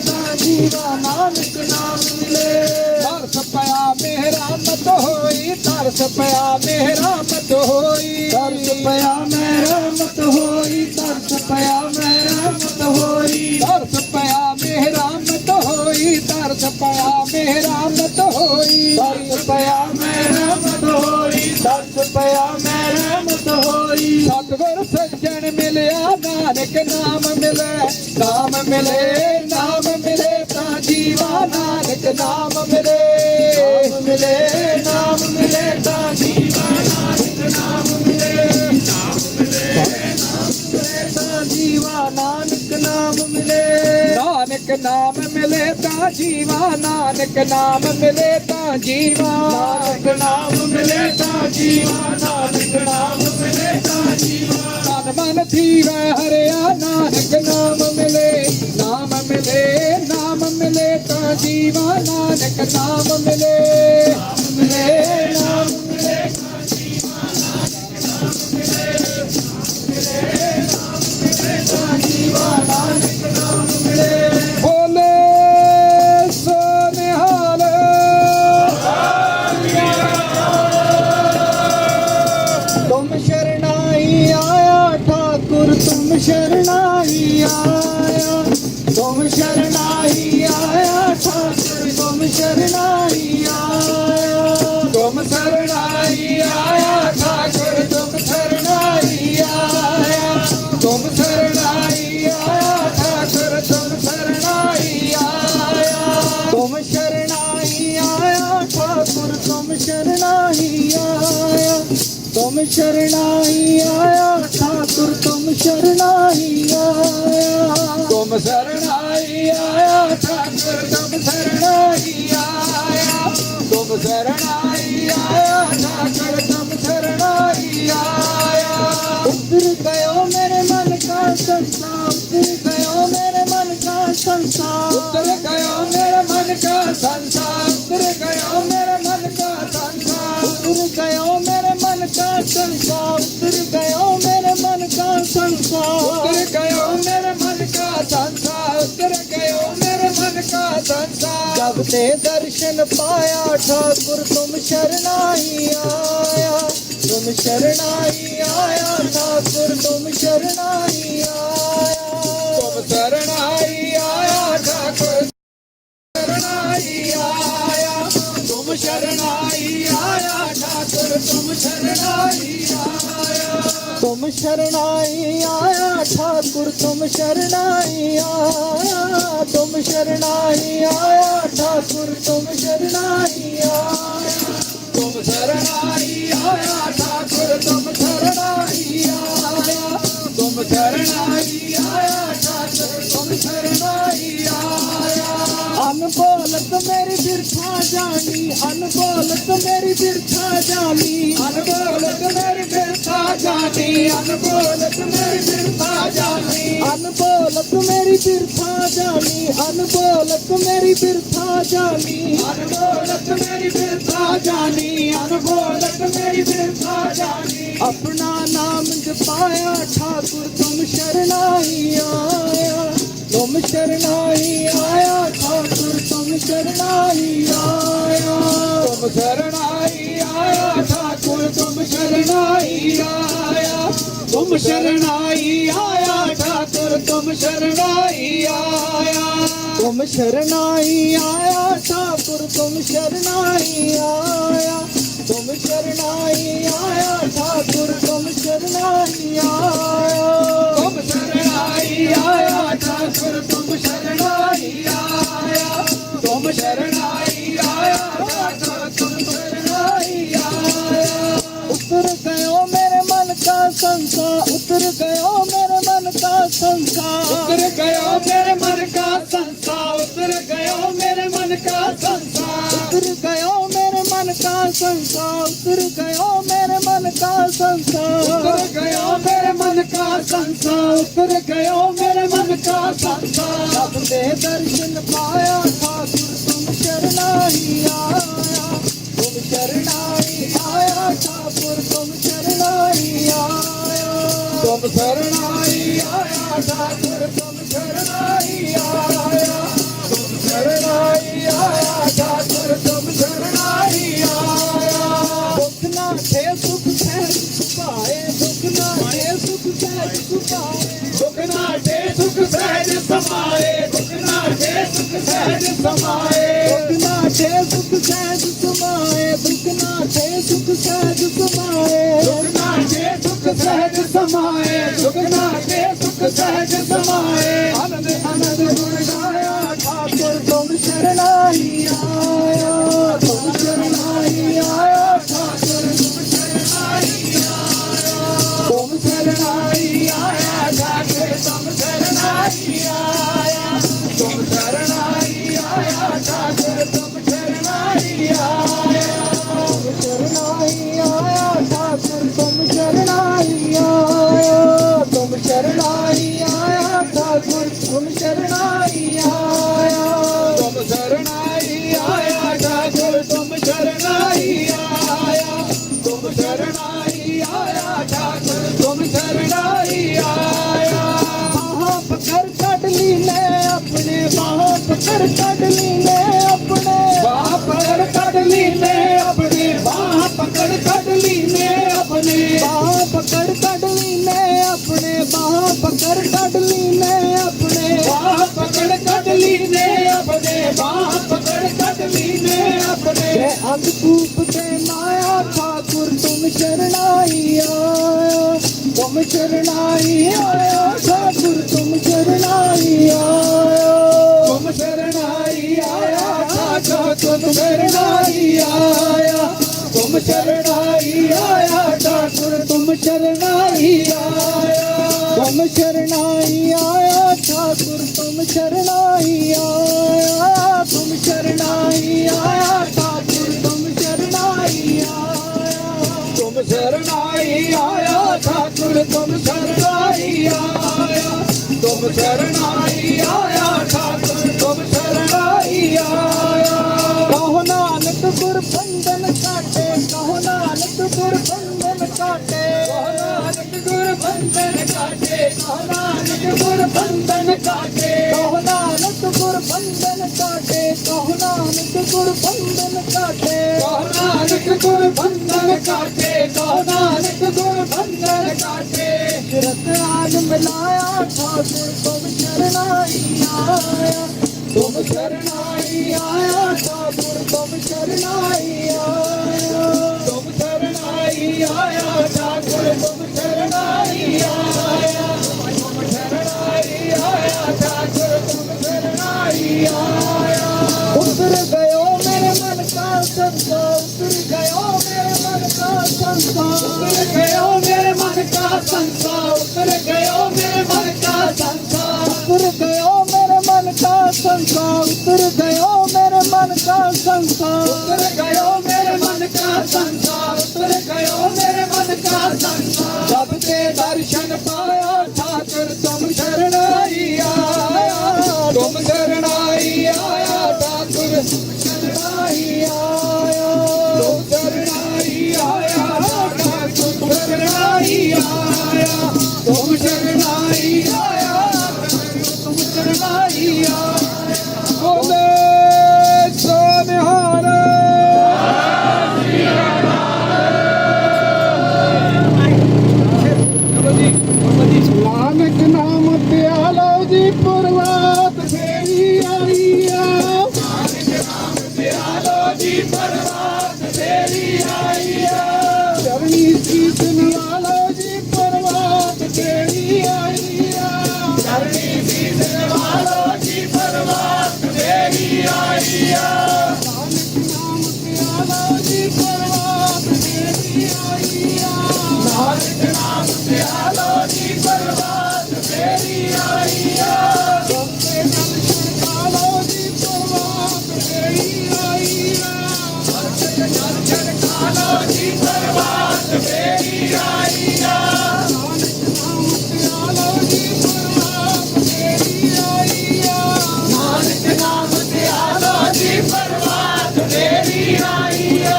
ਤਾਂ ਜੀਵਾ ਨਾਨਕ ਨਾਮ ਮਿਲੇ ਤਰਸ ਪਿਆ ਮੇਰਾ ਮਤ ਹੋਈ ਤਰਸ ਪਿਆ ਮੇਰਾ ਮਤ ਹੋਈ ਤਰਸ ਪਿਆ ਮੇਰਾ ਮਤ ਹੋਈ ਤਰਸ ਪਿਆ ਮੇਰਾ ਮਤ ਹੋਈ ਤਰਸ ਪਿਆ ਮੇਰਾ ਮਤ ਹੋਈ ਤਰਸ ਪਿਆ ਮੇਰਾ ਮਤ ਹੋਈ ਤਰਸ ਪਿਆ ਮੇਰਾ ਮਤ ਹੋਈ ਤਰਸ ਪਿਆ ਮੇਰਾ ਮਤ ਹੋਈ ਸਤਿਗੁਰ ਸੱਜਣ ਮਿਲਿਆ ਨਾਨਕ ਨਾਮ ਮਿਲੇ ਤਾਂ ਜੀਵਾ ਨਾਨਕ ਨਾਮ ਮਿਲੇ ਨਾਮ ਮਿਲੇ ਤਾਂ ਜੀਵਾ ਨਾਨਕ ਨਾਮ ਮਿਲੇ ਤਾਂ ਜੀਵਾ ਨਾਨਕ ਨਾਮ ਮਿਲੇ ਨਾਨਕ ਨਾਮ ਮਿਲੇ ਤਾਂ ਜੀਵਾ ਨਾਨਕ ਨਾਮ ਮਿਲੇ ਤਾਂ ਜੀਵਾ ਨਾਨਕ ਨਾਮ ਮਿਲੇ ਤਾਂ ਜੀਵਾ ਨਾਨਕ ਨਾਮ ਮਿਲੇ ਤਾਂ ਜੀਵਾ ਤਨ ਮਨ ਥੀਵੈ ਹਰਿਆ ਨਾਨਕ ਨਾਮ ਮਿਲੇ जीवा नानक नाम मिले नाम मिले जीवा नानक नाम मिले बोले सो निहाल तुम शरणाई आया ठाकुर तुम शरणाई आया तुम शरणाई आया ठाकुर तुम शरणाई आया तुम शरणाई आया ठाकुर तुम शरणाई आया तुम शरणाई आया ठाकुर तुम शरणाई आया तुम शरणाई आया ठाकुर तुम शरणाई आया तुम शरणाई आया ठाकुर तुम शरणाई आया तुम शरणाई आया ठाकुर तुम शरणाई आया तुम शरणाई आया ठाकुर तुम शरणाई आया उतर गयो मेरे मन का संसार उतर गयो मेरे मन का संसार उतर गयो मेरे मन का संसार उतर गयो मेरे मन का संसार उतर गयो मेरे मन का संसार उतर गयो मेरे मन का संसार उतर गयो मेरे मन का संसार उतर गयो मेरे मन का संसार जब ते दर्शन पाया ठाकुर तुम शरणाई आया तुम शरणाई आया ठाकुर तुम शरणाई आया तुम शरणाई आया ठाकुर शरणाई आया तुम शरणाई आया ठाकुर तुम शरणाई आया तुम शरणाई आया ठाकुर तुम शरणाई आया तुम शरणाई आया ठाकुर तुम शरणाई आया तुम शरणाई आया ठाकुर तुम शरणाई आया तुम शरणाई आया ठाकुर तुम शरणाई आया अनबोलत मेरी बिरथा जानी अनबोलत मेरी बिरथा जानी अनबोलत मेरी बिरथा जानी अनबोलत मेरी बिरथा जानी अनबोलत मेरी बिरथा जानी अनबोलत मेरी बिरथा जानी अनबोलत मेरी बिरथा जानी अनबोलत मेरी बिरथा जानी अपना नाम जपाया ठाकुर तुम शरणाई आया तुम शरणाई आया ठाकुर तुम शरणाई आया तुम शरणाई आया ठाकुर तुम शरणाई आया तुम शरणाई आया ठाकुर तुम शरणाई आया तुम शरणाई आया ठाकुर तुम शरणाई आया तुम शरणाई आया ठाकुर तुम शरणाई आया तुम शरणाई आया ठाकुर तुम शरणाई आया तुम शरणाई आया ठाकुर तुम शरणाई आया उतर गयो मेरे मन का संसार उतर गयो मेरे मन का संसार उतर गयो मेरे मन का संसार उतर गयो मेरे मन का संसार उतर गयो मेरे मन का संसार उतर गयो मेरे मन का संसार उतर गयो मेरे मन का संसार उतर गयो मेरे मन का संसार जब ते दर्शन पाया ठाकुर तुम शरणाई आया तुम शरणाई आया ठाकुर तुम शरणाई आया तुम शरणाई आया ठाकुर तुम शरणाई आया तुम शरणाई आया ठाकुर तुम शरणाई आया दुख ना थे सुख सहज सुखाए दुख ना थे सुख सहज सुखाए दुख ना थे सुख सहज समाए दुख ना थे सुख सहज समाए दुख ना थे सुख सहज समाए दुख ना थे सुख सहज समाए दुख ना थे सुख सहज समाए दुख ना थे सुख सहज समाए आनंद आनंद गुण गाया ठाकुर तुम शरणाई आया तुम शरणाई आया ठाकुर तुम शरणाई आया तुम शरणाई आया ठाकुर तुम शरणाई आया तुम शरणाई आया ठाकुर तुम शरणाई आया तुम शरणाई आया ठाकुर तुम शरणाई आया तुम शरणाई आया ठाकुर तुम शरणाई आया तुम शरणाई ली ने अपने बाहों पकड़ कट ली ने अपने बाह पकड़ कट ली ने अपने बाह पकड़ कट ली ने अपने बाह पकड़ कट ली ने अपने बाह पकड़ कट ली ने अपने बाह पकड़ कट ली ने अपने बाह पकड़ कट ली ने अपने अंधकूप से माया ठाकुर तुम शरणाई आया तुम शरणाई आया ठाकुर तुम शरणाई आया तुम शरणाई आया ठाकुर तुम शरणाई आया तुम शरणाई आया ठाकुर तुम शरणाई आया तुम शरणाई आया ठाकुर तुम शरणाई आया तुम शरणाई आया ठाकुर तुम शरणाई आया तुम शरणाई आया ठाकुर तुम शरणाई आया तुम शरणाई आया ठाकुर तुम शरणाई आया कहो नानक गुर बंधन काटे कहो नानक गुर बंधन काटे कहो नानक गुर बंधन काटे कहो नानक गुर बंधन काटे कहो नानक गुर बंधन काटे कहो नानक गुर बंधन काटे कहो नानक गुर बंधन काटे कहो नानक गुर बंधन काटे रत आज मिलाया ठाकुर तुम शरणाई आया तुम शरणाई आया ठाकुर तुम शरणाई आया तुम शरणाई आया ठाकुर तुम शरणाई आया तुम शरणाई आया ठाकुर तुम शरणाई आया उतर गयो मेरे मन का संसा उतर गयो मेरे मन का संसा उतर गयो मेरे मन का संसा उतर गयो मेरे मन का संसा उतर गयो मेरे मन का संसा उतर गयो मेरे मन का संसा उतर गयो मेरे मन का संसा उतर गयो मेरे मन का संसा जब ते दर्शन पाया ठाकुर तुम शरणाई आया तुम शरणाई आया ठाकुर शरणाई आया तुम शरणाई आया ठाकुर शरणाई आया तुम शरणाई आया तुम शरणाई आया बोले सोनिहार नानक नाम प्यालो जी प्रभात फेरी आईया नानक नाम प्यालो जी प्रभात फेरी आईया चरणी शीश नवालो जी प्रभात फेरी आईया चरणी शीश नवालो जी प्रभात फेरी आईया नानक नाम प्यालो जी प्रभात फेरी आईया नानक नाम प्यालो जी प्रभात फेरी आईया सबके दर्शन कालो जी प्रभात फेरी आईया सबके दर्शन कालो जी प्रभात फेरी आईया नानक नाम प्यालो जी प्रभात फेरी आईया नानक नाम प्यालो जी प्रभात फेरी आईया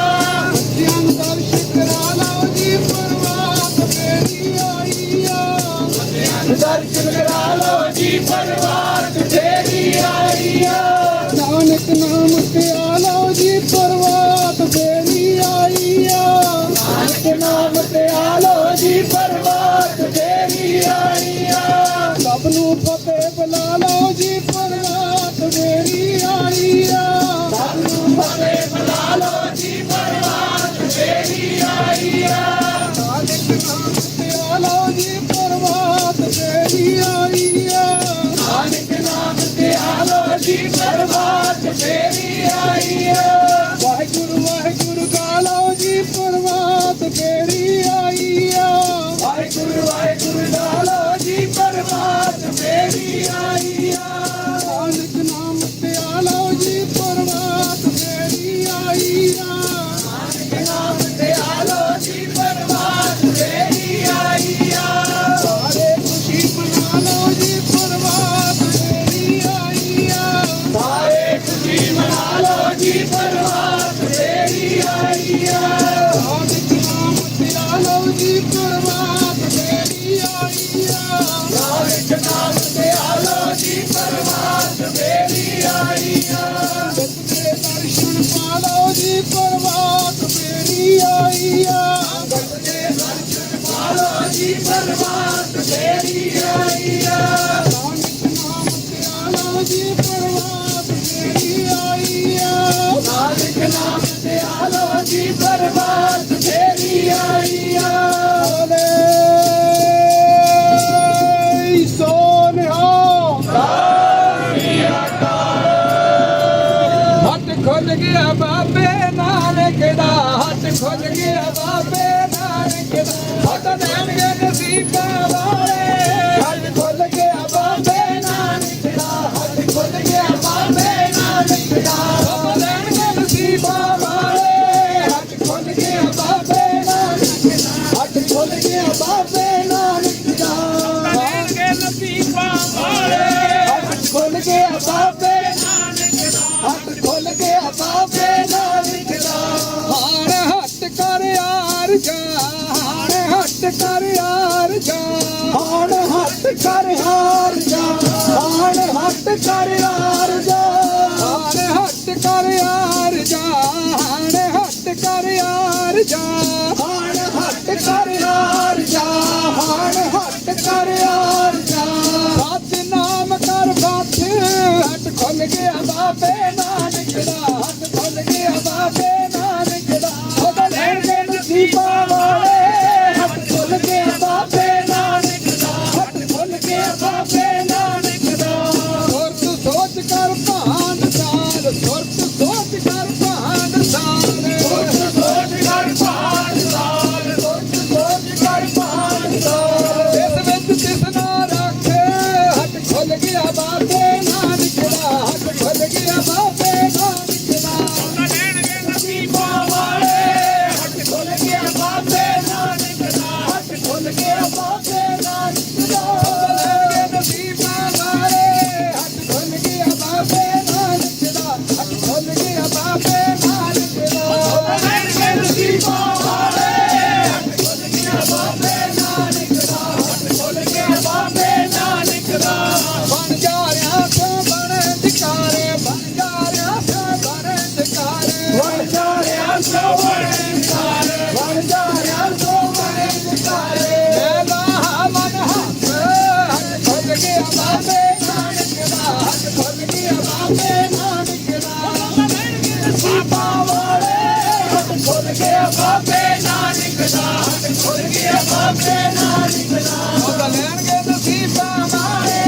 ज्ञान दर्शन कालो जी प्रभात फेरी आईया दर्शन करा लो जी प्रभात फेरी आईया नानक नाम प्यालो जी प्रभात फेरी आईया नानक नाम प्यालो जी प्रभात फेरी आईया सबनू फतेह बुला लो जी प्रभात फेरी आईया सबनू फतेह बुला लो जी प्रभात फेरी आईया नानक नाम प्यालो जी प्रभात फेरी आईया नानक नाम प्यालो जी प्रभात फेरी आईया वाहिगुरु वाहिगुरु गालो जी प्रभात फेरी आईया वाहिगुरु वाहिगुरु गालो जी प्रभात फेरी आईया ਦੀ ਪਰਵਾਤ ਤੇਰੀ ਆਈ ਆ ਨਾਨਕ ਨਾਮ ਦਿਆਲੋ ਦੀ ਪਰਵਾਤ ਤੇਰੀ ਆਈ ਆ ਖੁੱਲ ਗਿਆ ਬਾਬੇ ਨਾਨਕ ਦਾ ਹੱਥ ਖੁੱਲ ਗਿਆ ਬਾਬੇ ਨਾਨਕ ਦਾ ਹੱਥ ਦੇਣਗੇ ਨਸੀਬਾਂ ਵਾਲੇ ਹੱਥ ਖੁੱਲ ਗਿਆ ਬਾਬੇ ਨਾਨਕ ਦਾ ਹੱਥ ਖੁੱਲ ਗਿਆ ਬਾਬੇ ਨਾਨਕ ਦਾ ਹੱਥ ਦੇਣਗੇ ਨਸੀਬਾਂ ਵਾਲੇ ਹੱਥ ਖੁੱਲ ਗਿਆ ਬਾਬੇ ਨਾਨਕ ਦਾ ਹੱਥ ਖੁੱਲ ਗਿਆ ਬਾਬੇ ਨਾਨਕ ਦਾ ਦੇਣਗੇ ਨਸੀਬਾਂ ਵਾਲੇ ਹੱਥ ਖੁੱਲ ਗਿਆ ਬਾਬੇ ਹੱਥ ਖੁੱਲ ਗਿਆ ਬਾਬੇ ਨਾਨਕ ਦਾ ਹਾਣ ਹੱਥ ਕਰ ਯਾਰ ਜਾ ਹਾਣ ਹੱਥ ਕਰ ਯਾਰ ਜਾ ਹਾਣ ਹੱਥ ਕਰ ਯਾਰ ਜਾ ਹਾਣ ਹੱਥ ਕਰ ਯਾਰ ਜਾ ਹਾਣ ਹੱਥ ਕਰ ਯਾਰ ਜਾ ਹਾਣ ਹੱਥ ਕਰ ਯਾਰ ਜਾ ਹਾਣ ਹੱਥ ਕਰ ਯਾਰ ਜਾ ਹਾਣ ਹੱਥ ਕਰ ਯਾਰ ਜਾ ਸਤਿਨਾਮ ਕਰ ਬਾਤ ਹੱਥ ਖੁੱਲ ਗਿਆ ਬਾਬੇ ਨਾਨਕ ਦਾ ਹੱਥ ਖੁੱਲ ਗਿਆ ਬਾਬੇ ਨਾਨਕ ਦਾ ਉਹਦਾ ਲੈਣਗੇ ਨਸੀਬਾਂ ਵਾਲੇ ਹੱਥ ਖੁੱਲ ਗਿਆ ਬਾਬੇ ਨਾਨਕ ਦਾ ਹੱਥ ਖੁੱਲ ਗਿਆ ਬਾਬੇ ਨਾਨਕ ਦਾ ਸੁਰਤ ਸੋਚ ਕਰ ਭਾਨ ਸਾਰ ਸੁਰਤ ਸੋਚ ਕਰ ਭਾਨ ਸਾਰ ਸੁਰਤ ਸੋਚ ਕਰ ਭਾਨ ਸਾਰ ਸੁਰਤ ਸੋਚ ਕਰ ਭਾਨ ਸਾਰ ਇਸ ਵਿੱਚ ਤਿਸ ਨਾ ਰੱਖ ਹੱਥ ਖੁੱਲ ਗਿਆ ਬਾਬੇ ਨਾਨਕ ਦਾ ਹੱਥ ਖੁੱਲ ਗਿਆ ਬਾਬੇ ਨਾਨਕ ਦਾ ਉਹਨਾਂ ਲੈਣਗੇ ਨਸੀਬਾਂ ਵਾਲੇ ਹੱਥ ਖੁੱਲ ਗਿਆ ਬਾਬੇ ਨਾਨਕ ਦਾ ਹੱਥ ਖੁੱਲ ਗਿਆ ਬਾਬੇ ਨਾਨਕ ਦਾ ਉਹਨਾਂ ਲੈਣਗੇ ਨਸੀਬਾਂ ਵਾਲੇ ਹੱਥ ਖੁੱਲ ਗਿਆ ਬਾਬੇ ਨਾਨਕ ਦਾ ਹੱਥ ਖੁੱਲ ਗਿਆ ਬਾਬੇ ਨਾਨਕ ਦਾ ਉਹਨਾਂ ਲੈਣਗੇ ਨਸੀਬਾਂ ਵਾਲੇ ਹੱਥ ਖੁੱਲ ਗਿਆ ਬਾਬੇ ਨਾਨਕ ਦਾ ਹੱਥ ਖੁੱਲ ਗਿਆ ਬਾਬੇ ਨਾਨਕ ਦਾ ਬਣ ਜਾ ਰਿਹਾ ਤੋਂ ਬਣ ਟਿਕਾਰੇ ਬਣ ਜਾ ਰਿਹਾ ਤੋਂ ਬਣ ਟਿਕਾਰੇ ਬਣ ਜਾ ਰਿਹਾ ਤੋਂ ਬਣ ਟਿਕਾਰੇ ਬਣ ਜਾ ਰਿਹਾ ਤੋਂ ਬਣ ਟਿਕਾਰੇ ਮੇਰਾ ਮਨ ਹੱਥ ਖੁੱਲ ਗਿਆ ਬਾਬੇ ਨਾਨਕ ਦਾ ਹੱਥ ਖੁੱਲ ਗਿਆ ਬਾਬੇ ਨਾਨਕ ਦਾ ਲੈਣਗੇ ਨਸੀਬਾਂ ਵਾਲੇ ਹੱਥ ਖੁੱਲ ਗਿਆ ਬਾਬੇ ਨਾਨਕ ਦਾ ਹੱਥ ਖੁੱਲ ਗਿਆ ਬਾਬੇ ਨਾਨਕ ਦਾ ਲੈਣਗੇ ਨਸੀਬਾਂ ਵਾਲੇ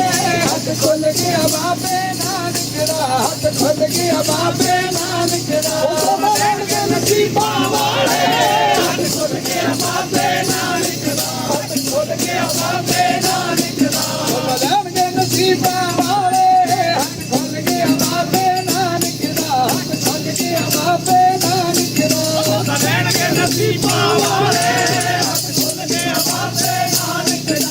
ਹੱਥ ਖੁੱਲ ਗਿਆ ਬਾਬੇ ਨਾਨਕ ਦਾ ਹੱਥ ਖੁੱਲ ਗਿਆ ਬਾਬੇ ਨਾਨਕ ਦਾ ਲੈਣਗੇ ਨਸੀਬਾਂ ਵਾਲੇ ਹੱਥ ਖੁੱਲ ਗਿਆ ਬਾਬੇ ਨਾਨਕ ਦਾ ਹੱਥ ਖੁੱਲ ਗਿਆ ਬਾਬੇ ਨਾਨਕ ਦਾ ਲੈਣਗੇ ਨਸੀਬਾਂ ਵਾਲੇ ਹੱਥ ਖੁੱਲ ਗਿਆ ਬਾਬੇ ਨਾਨਕ ਦਾ ਹੱਥ ਖੁੱਲ ਗਿਆ ਬਾਬੇ ਨਾਨਕ ਦਾ ਲੈਣਗੇ ਨਸੀਬਾਂ ਵਾਲੇ ਹੱਥ ਖੁੱਲ ਗਿਆ ਬਾਬੇ ਨਾਨਕ ਦਾ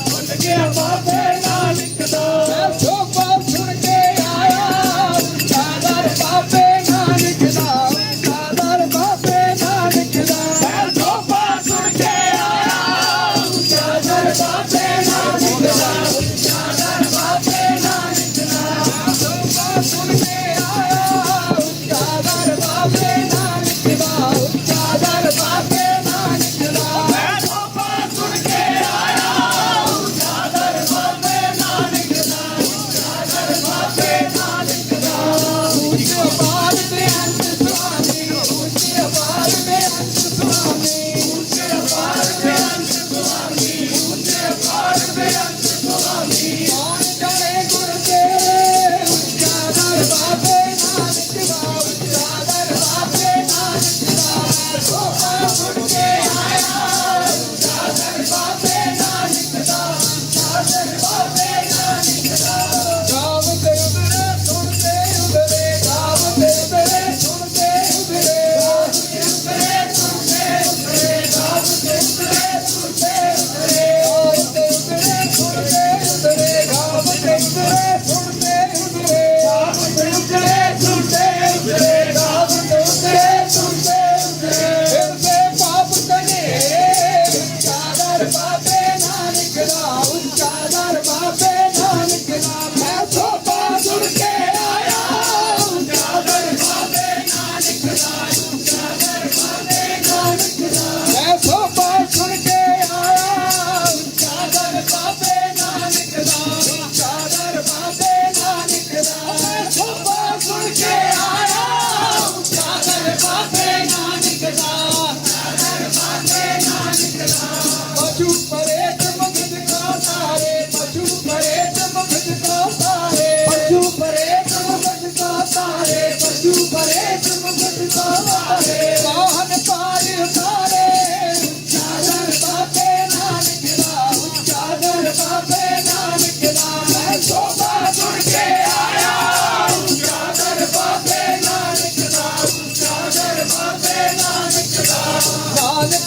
ਖੁੱਲ ਗਿਆ ਬਾਬੇ ਨਾਨਕ ਦਾ ਮੈਂ ਸੋਪਾ ਸੁਣ ਕੇ ਆਇਆ ਸਾਦਰ ਬਾਬੇ ਨਾਨਕ ਦਾ ਸਾਦਰ ਬਾਬੇ ਨਾਨਕ ਦਾ ਮੈਂ ਸੋਪਾ ਸੁਣ ਕੇ ਆਇਆ ਸਾਦਰ ਬਾਬੇ ਨਾਨਕ ਦਾ ਸਾਦਰ ਬਾਬੇ ਨਾਨਕ ਦਾ ਮੈਂ ਸੋਪਾ ਸੁਣ ਕੇ ਆਇਆ ਸਾਦਰ ਬਾਬੇ ਨਾਨਕ ਦਾ ਸਾਦਰ ਬਾਬੇ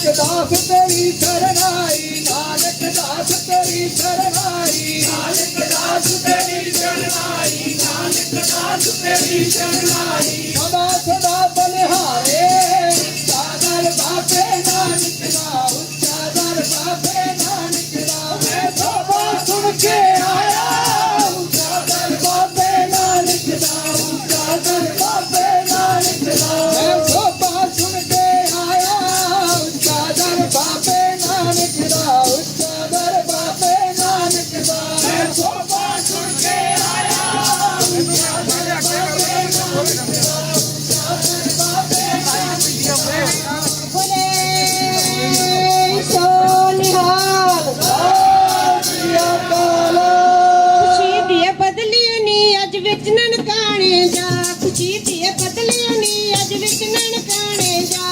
नानक दास तेरी शरणाई, नानक दास तेरी शरणाई, नानक दास तेरी शरणाई, नानक दास तेरी शरणाई। सदा सदा बलिहारे उच्चा दर बाबे नानक दा, उच्चा दर बाबे नानक दा। मैं सोबा सुन के आया उच्चा दर बाबे नानक दा, उच्चा दर बाबे नानक दा। मैं सोबा सुन के आया उच्चा दर बाबे नानक दा, उच्चा दर बाबे नानक दा। मैं सोबा सुन के आया उच्चा दर बाबे नानक दा, उच्चा दर बाबे नानक दा। बोले सोनिहाल खुशी दी बदली नी अज विच ननकाने जा, खुशी दी बदली नी अज विच ननकाने जा।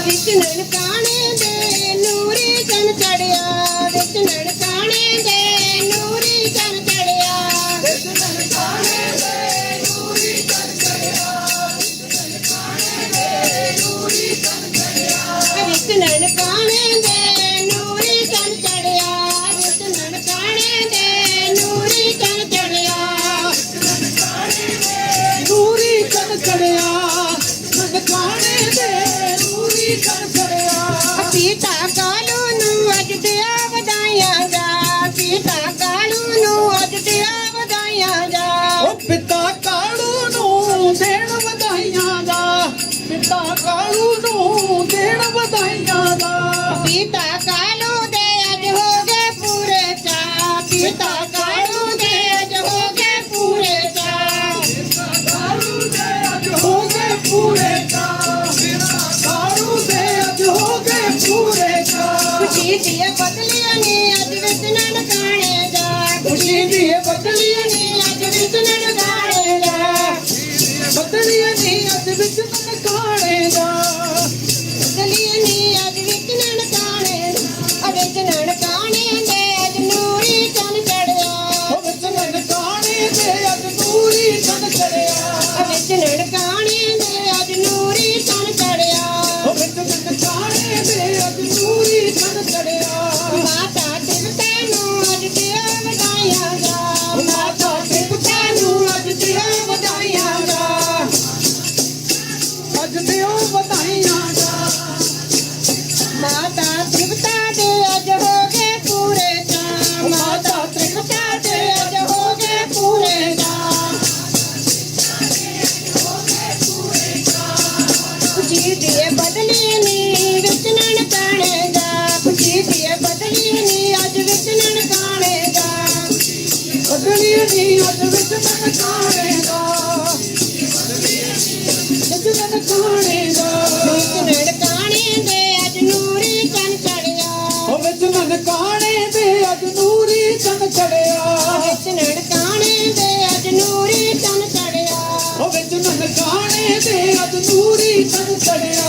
विच ननकाने दे नूरी चन चढ़िया, विच ननकाने दे नूरी चन चढ़िया। विच ननकाने दे नूरी चन चढ़िया, विच ननकाने दे नूरी चन चढ़िया। विच ननकाने दे नूरी चन चढ़िया, विच ननकाने दे नूरी चन चढ़िया। नूरी चन चढ़िया, ननकाने दे नूरी चन चढ़िया। पीता कालू नू अज दिया वधाइयां जा, पीता कालू नू अज दिया वधाइयां जा। ओ पिता कालू नू देण ਵਧਾਈਆਂ ਦਾ, ਪਿਤਾ ਕਾਲੂ ਨੂੰ ਦੇਣ ਵਧਾਈਆਂ ਦਾ। पीता कालू दे अज हो गए पूरे चा, पीता कालू दे अज हो गए पूरे चा। ਕਾਲੂ ਦੇ ਅੱਜ ਹੋ ਗਏ ਪੂਰੇ ਕਾ, ਕਾਲੂ ਦੇ ਅੱਜ ਹੋ ਗਏ ਪੂਰੇ ਕਾ। खुशी दी बदलियां नी अज विच ननकाने जा, खुशी दी बदली नी अज विच ननकाने जा। बदली नी अज विच ननकाने दा। बदलियां नी अज विच ननकाने, विच ननकाने दे अज नूरी चन चढ़िया, ओ विच ननकाने दे अज नूरी चन चढ़िया, विच ननकाने दे अज नूरी चन चढ़िया। ओ विच ननकाने दे अज नूरी चन चढ़िया। माता त्रिपता नू अज दिया वधाइयां जा, माता त्रिपता नू अज दियो ਵਧਾਈਆਂ ਦਾ, अज दियो ਵਧਾਈਆਂ ਦਾ। माता त्रिपता दे अज हो गए पूरे चा, माता त्रिपता दे अज हो गए पूरे चा। खुशी दी बदली नी विच ननकाने जा, खुशी दी बदली नी अज विच ननकाने जा। बदली नी अज विच ननकाने दा, विच ननकाने दा। विच ननकाने दे अज नूरी चन चढ़िया, ओ विच ननकाने दे अज नूरी चन चढ़िया, विच ननकाने दे अज नूरी चन चढ़िया। ओ विच ननकाने दे अज नूरी चन चढ़िया।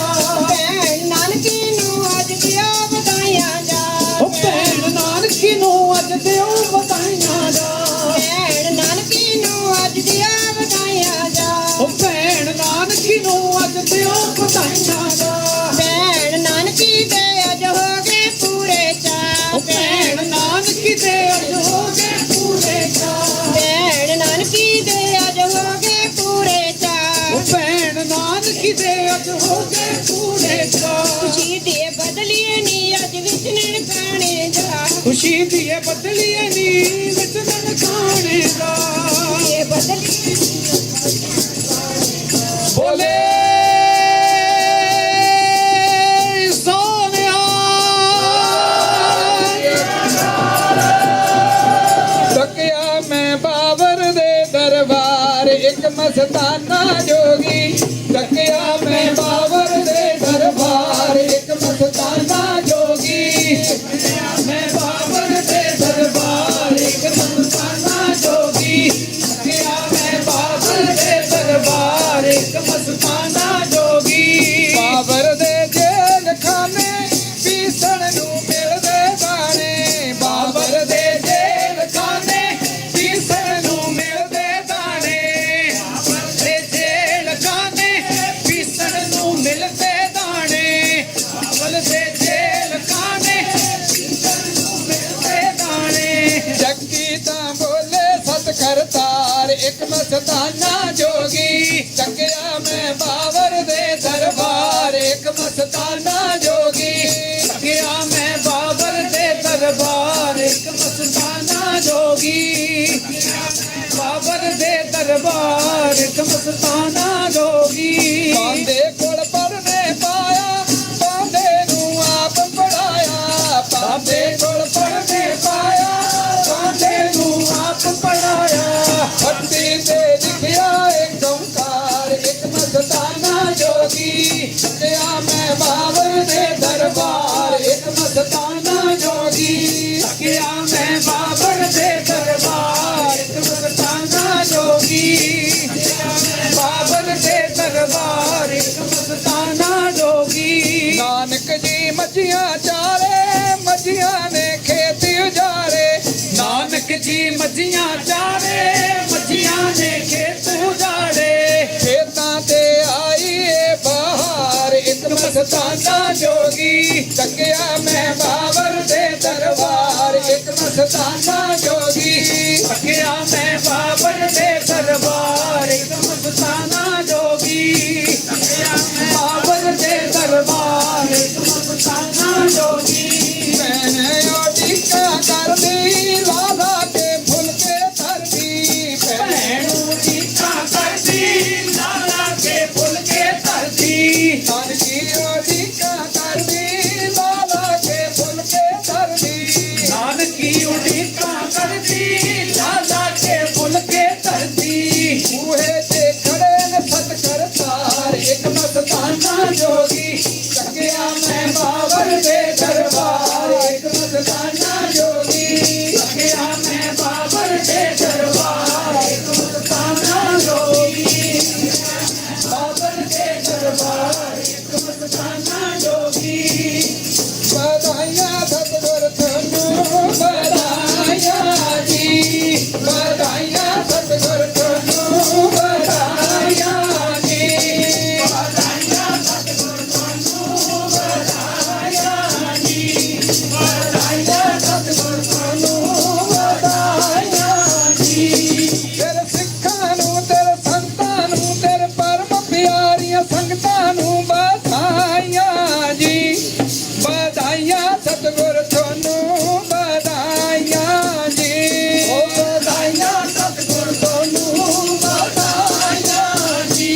भैन नानकी नू अज दियो वधाइयां जा, ओ भैन नानकी नू अज दियो ਵਧਾਈਆਂ ਦਾ। भैन नानकी नू अज दियो वधाइयां जा। ओ भैन नानकी नू अज दियो ਵਧਾਈਆਂ ਦਾ। भैन नानकी दे अज हो गए पूरे चा, ओ भैन नानकी दे अज हो गए पूरे का, भैन नानकी दे अज हो गए पूरे चा। ओ भैन नानकी दे अज हो गए पूरे का। खुशी दी बदली नी अज विच ननकाने जा, खुशी दी बदली नी विच ननकाने दा। ये बदली बोले सोनिया तकिया मैं बाबर दे दरबार एक मस्ताना जोगी, तकिया मैं बाबर दे दरबार एक मस्ताना जोगी, तकिया मैं बाबर दे दरबार एक मस्ताना जोगी, तकिया मैं बाबर दे दरबार एक मस्ताना जोगी। बाबर दे जेल खाने पीसण नू मिलदे दाणे, बाबर दे जेल खाने पीसण नू मिलदे दाणे। ਮਸਤਾਨਾ ਜੋਗੀ ਚੱਕਿਆ ਮੈਂ ਬਾਬਰ ਦੇ ਦਰਬਾਰ ਇੱਕ ਮਸਤਾਨਾ ਜੋਗੀ ਚੱਕਿਆ ਮੈਂ ਬਾਬਰ ਦੇ ਦਰਬਾਰ ਇੱਕ ਮਸਤਾਨਾ ਜੋਗੀ ਬਾਬਰ ਦੇ ਦਰਬਾਰ ਇੱਕ ਮਸਤਾਨਾ ਜੋਗੀ ਬਾਂਦੇ ਕੋਲ ਪਰਨੇ ਪਾਇਆ ਬਾਂਦੇ ਨੂੰ ਆਪ ਪੜਾਇਆ ਬਾਂਦੇ ਕੋਲ ਪਰਨੇ ਪਾਇਆ ਬਾਂਦੇ ਨੂੰ ਆਪ ਪੜਾਇਆ ਹੱਟੀ ਤੇ ਲਿਖਿਆ ਇੱਕ ਓਂਕਾਰ ਇੱਕ ਮਸਤਾਨਾ ਜੋਗੀ ਚੱਕਿਆ ਮੈਂ ਬਾਬਰ ਦੇ ਦਰਬਾਰ ਇੱਕ ਮਸਤਾਨਾ ਜੋਗੀ ਚੱਕਿਆ ਮੈਂ ਬਾਬਰ ਦੇ ਦਰਬਾਰ ਇੱਕ ਮਸਤਾਨਾ ਜੋਗੀ ਬਾਬਰ ਦੇ ਦਰਬਾਰ ਇੱਕ ਮਸਤਾਨਾ ਜੋਗੀ ਨਾਨਕ ਜੀ ਮੱਝੀਆਂ ਚਾਰੇ ਮੱਝੀਆਂ ਨੇ ਖੇਤ ਉਜਾਰੇ ਨਾਨਕ ਜੀ ਮੱਝੀਆਂ ਚਾਰੇ ਮੱਝੀਆਂ ਨੇ ਖੇਤ ਉਜਾੜੇ ਖੇਤਾਂ ਤੇ ਆਈ ਏ ਬਹਾਰ ਇੱਕ ਮਸਤਾਨਾ ਜੋਗੀ ਚੱਕਿਆ ਮੈਂ ਬਾਬਰ ਦੇ ਦਰਬਾਰ ਇੱਕ ਮਸਤਾਨਾ ਜੋਗੀ ਚੱਕਿਆ ਮੈਂ ਬਾਬਰ ਦੇ ਦਰਬਾਰ ਇੱਕ ਮਸਤਾਨਾ ਜੋਗੀ ਚੱਕਿਆ ਮੈਂ ਬਾਬਰ ਦੇ ਦਰਬਾਰ ਇੱਕ ਮਸਤਾਨਾ ਜੋਗੀ ਮੈਂ ਉਡੀਕਾਂ ਕਰਦੀ ਲਾਲਾ ਕੇ ਫੁਲਕੇ ਧਰਦੀ ਭੈਣ ਉਡੀਕਾਂ ਕਰਦੀ ਲਾਲਾ ਕੇ ਫੁਲਕੇ ਧਰਦੀ ਨਾਨਕੀ ਉਡੀਕਾਂ ਕਰਦੀ ਲਾਲਾ ਕੇ ਫੁਲਕੇ ਧਰਦੀ ਨਾਨਕੀ ਉਡੀਕਾਂ ਕਰਦੀ ਲਾਲਾ ਕੇ ਫੁਲਕੇ ਧਰਦੀ ਬੂਹੇ ਤੇ ਖੜੇ ਨੇ ਸਤ ਕਰਤਾਰ ਇੱਕ ਮਸਤਾਨਾ ਜੋਗੀ ਚੱਕਿਆ ਮੈਂ ਬਾਬਰ ਦੇ ਦਰਬਾਰ ਇੱਕ ਮਸਤਾਨਾ ਜੋਗੀ ਚੱਕਿਆ ਮੈਂ ਬਾਬਰ ਦੇ ਦਰਬਾਰ ਇੱਕ ਮਸਤਾਨਾ ਜੋਗੀ ਬਾਬਰ ਦੇ ਦਰਬਾਰ ਇੱਕ ਮਸਤਾਨਾ ਜੋਗੀ ਵਧਾਈਆਂ ਸਤਿਗੁਰ ਤੁਹਾਨੂੰ ਵਧਾਈਆਂ ਜੀ ਵਧਾਈਆਂ ਸਤਿਗੁਰ ਤੁਹਾਨੂੰ ਵਧਾਈਆਂ ਜੀ ਵਧਾਈਆਂ ਸਤਿਗੁਰ ਤੁਹਾਨੂੰ ਵਧਾਈਆਂ ਜੀ ਵਧਾਈਆਂ ਸਤਿਗੁਰ ਤੁਹਾਨੂੰ ਵਧਾਈਆਂ ਜੀ ਤੇਰੇ ਸਿੱਖਾਂ ਨੂੰ ਤੇਰੇ ਸੰਤਾਂ ਨੂੰ ਤੇਰੇ ਪਰਮ ਪਿਆਰੀਆਂ ਸੰਗਤਾਂ ਨੂੰ ਵਧਾਈਆਂ ਜੀ ਵਧਾਈਆਂ ਸਤਿਗੁਰ ਤੁਹਾਨੂੰ ਵਧਾਈਆਂ ਜੀ ਓ ਵਧਾਈਆਂ ਸਤਿਗੁਰ ਤੁਹਾਨੂੰ ਵਧਾਈਆਂ ਜੀ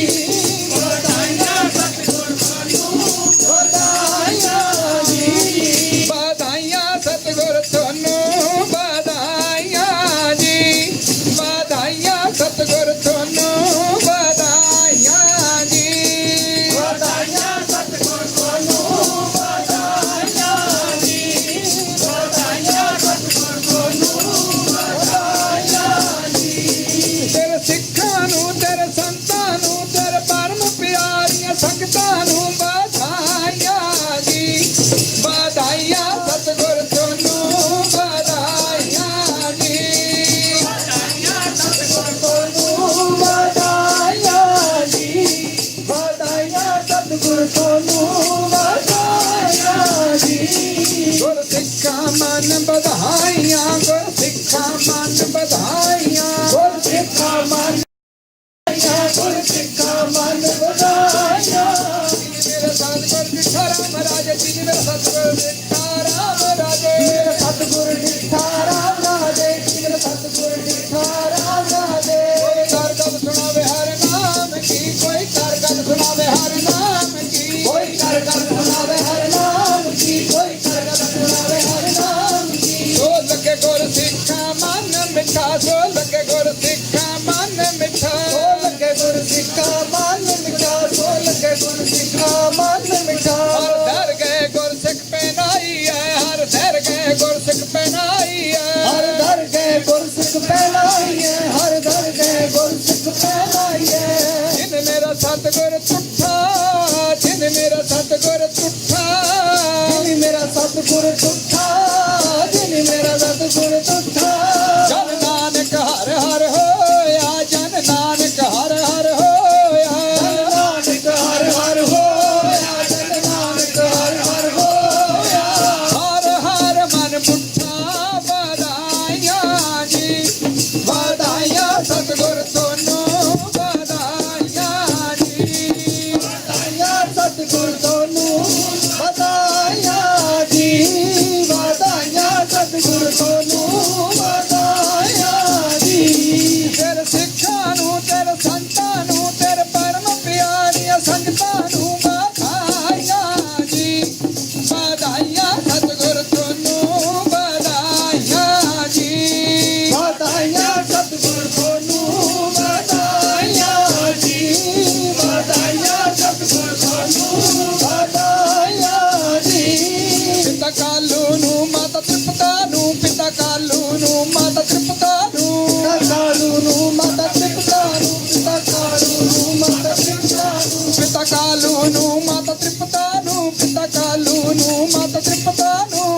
ਵਧਾਈਆਂ ਸਤਿਗੁਰ ਤੁਹਾਨੂੰ ਵਧਾਈਆਂ ਜੀ ਵਧਾਈਆਂ ਸਤਿਗੁਰ ਤੁਹਾਨੂੰ ਵਧਾਈਆਂ ਜੀ ਵਧਾਈਆਂ ਸਤਿਗੁਰ ਤੁਹਾਨੂੰ ਵਧਾਈਆਂ ਜੀ ਵਧਾਈਆਂ ਸਤਿਗੁਰ ਤੁਹਾਨੂੰ ਵਧਾਈਆਂ ਜੀ ਵਧਾਈਆਂ ਸਤਿਗੁਰ ਤੁਹਾਨੂੰ ਵਧਾਈਆਂ ਜੀ ਤੇਰੇ ਸਿੱਖਾਂ ਨੂੰ ਤੇਰੇ ਸੰਤਾਂ ਨੂੰ ਤੇਰੇ ਪਰਮ ਪਿਆਰੀਆਂ ਸੰਗਤਾਂ ਨੂੰ ਵਧਾਈਆਂ ਜੀ ਵਧਾਈਆਂ ਸਤਿਗੁਰ ਤੁਹਾਨੂੰ ਵਧਾਈਆਂ ਜੀ ਵਧਾਈਆਂ ਸਤਿਗੁਰ ਤੁਹਾਨੂੰ ਵਧਾਈਆਂ ਜੀ ਵਧਾਈਆਂ ਸਤਿਗੁਰ ਤੁਹਾਨੂੰ ਵਧਾਈਆਂ ਜੀ ਗੁਰ ਸਿੱਖਾਂ ਮਨ ਵਧਾਈਆਂ ਗੁਰ ਸਿੱਖਾਂ ਮਨ ਵਧਾਈਆਂ ਗੁਰ ਸਿੱਖਾਂ ਮਨ ਗੁਰ ਸਿੱਖਾਂ ਮਨ ਵਧਾਈਆਂ ਮੇਰੇ ਸਤਿਗੁਰ ਡਿਠਾ ਰਾਮ ਰਾਜੇ ਜੀ ਮੇਰੇ ਸਤਿਗੁਰ ਡਿਠਾ ਰਾਮ ਰਾਜੇ ਮੇਰੇ ਸਤਿਗੁਰ ਡਿਠਾ ਰਾਮ ਰਾਜੇ ਜੀ ਮੇਰੇ ਸਤਿਗੁਰ ਡਿਠਾ ਰਾਮ ਰਾਜੇ ਕੋਈ ਕਰ ਗੱਲ ਸੁਣਾਵੇ ਹਰ ਨਾਮ ਕੀ ਕੋਈ ਕਰ ਗੱਲ ਸੁਣਾਵੇ ਹਰ ਨਾਮ ਕੀ ਕੋਈ ਕਰ ਗੱਲ ਸੁਣਾਵੇ ਹਰ ਨਾਮ ਕੀ ਕੋਈ ਕਰ ਗੱਲ ਸੁਣਾਵੇ ਹਰ ਨਾਮ ਕੀ ਸੋ ਲੱਗੇ ਗੁਰ ਸਿੱਖਾਂ ਮਨ ਮਿੱਠਾ ਸੋ ਲੱਗੇ ਗੁਰ ਸਿੱਖਾਂ ਮਨ ਮਿੱਠਾ ਸੋ ਲੱਗੇ ਗੁਰ ਸਿੱਖਾਂ ਮਨ ਮਿੱਠਾ ਸੋ ਲੱਗੇ ਗੁਰ ਸਿੱਖਾਂ ਮਨ ਮਿੱਠਾ ਹਰ ਦਰ ਗਏ ਗੁਰ ਸਿੱਖ ਪਹਿਨਾਈ ਹੈ ਹਰ ਦਰ ਗਏ ਗੁਰ ਸਿੱਖ ਪਹਿਨਾਈ ਹੈ ਹਰ ਦਰ ਗਏ ਗੁਰ ਸਿੱਖ ਪਹਿਨਾਈ ਹੈ ਹਰ ਦਰ ਗਏ ਗੁਰ ਸਿੱਖ ਪਹਿਨਾਈ ਹੈ ਜਿਨ ਮੇਰਾ ਸਤਿਗੁਰ ਟੁੱਟਾ ਜਿਨ ਮੇਰਾ ਸਤਿਗੁਰ ਟੁੱਟਾ ਜਿਨ ਮੇਰਾ ਸਤਿਗੁਰ ਟੁੱਟਾ ਜਿਨ ਮੇਰਾ ਸਤਿਗੁਰ ਟੁੱਟਾ ਜਨ ਨਾਨਕ ਹਰ ਹਰ ਹੋਇਆ ਜਨ ਨਾਨਕ ਹਰ ਹਰ ਹੋਇਆ ਜਨ ਨਾਨਕ ਹਰ ਹਰ ਹੋਇਆ ਜਨ ਨਾਨਕ ਹਰ ਹਰ ਹੋਇਆ ਹਰ ਹਰ ਮਨ ਪੁੱਠਾ ਵਧਾਈਆਂ ਜੀ ਵਧਾਈਆਂ ਸਤਿਗੁਰ ਤੁਹਾਨੂੰ ਪਿਤਾ ਕਾਲੂ ਨੂੰ ਮਾਤਾ ਤ੍ਰਿਪਤਾ ਨੂੰ ਪਿਤਾ ਕਾਲੂ ਨੂੰ ਮਾਤਾ ਤ੍ਰਿਪਤਾ ਨੂੰ ਕਾਲੂ ਨੂੰ ਮਾਤਾ ਤ੍ਰਿਪਤਾ ਨੂੰ ਪਿਤਾ ਕਾਲੂ ਨੂੰ ਮਾਤਾ ਤ੍ਰਿਪਤਾ ਨੂੰ ਪਿਤਾ ਕਾਲੂ ਨੂੰ ਮਾਤਾ ਤ੍ਰਿਪਤਾ ਨੂੰ ਪਿਤਾ ਕਾਲੂ ਨੂੰ ਮਾਤਾ ਤ੍ਰਿਪਤਾ ਨੂੰ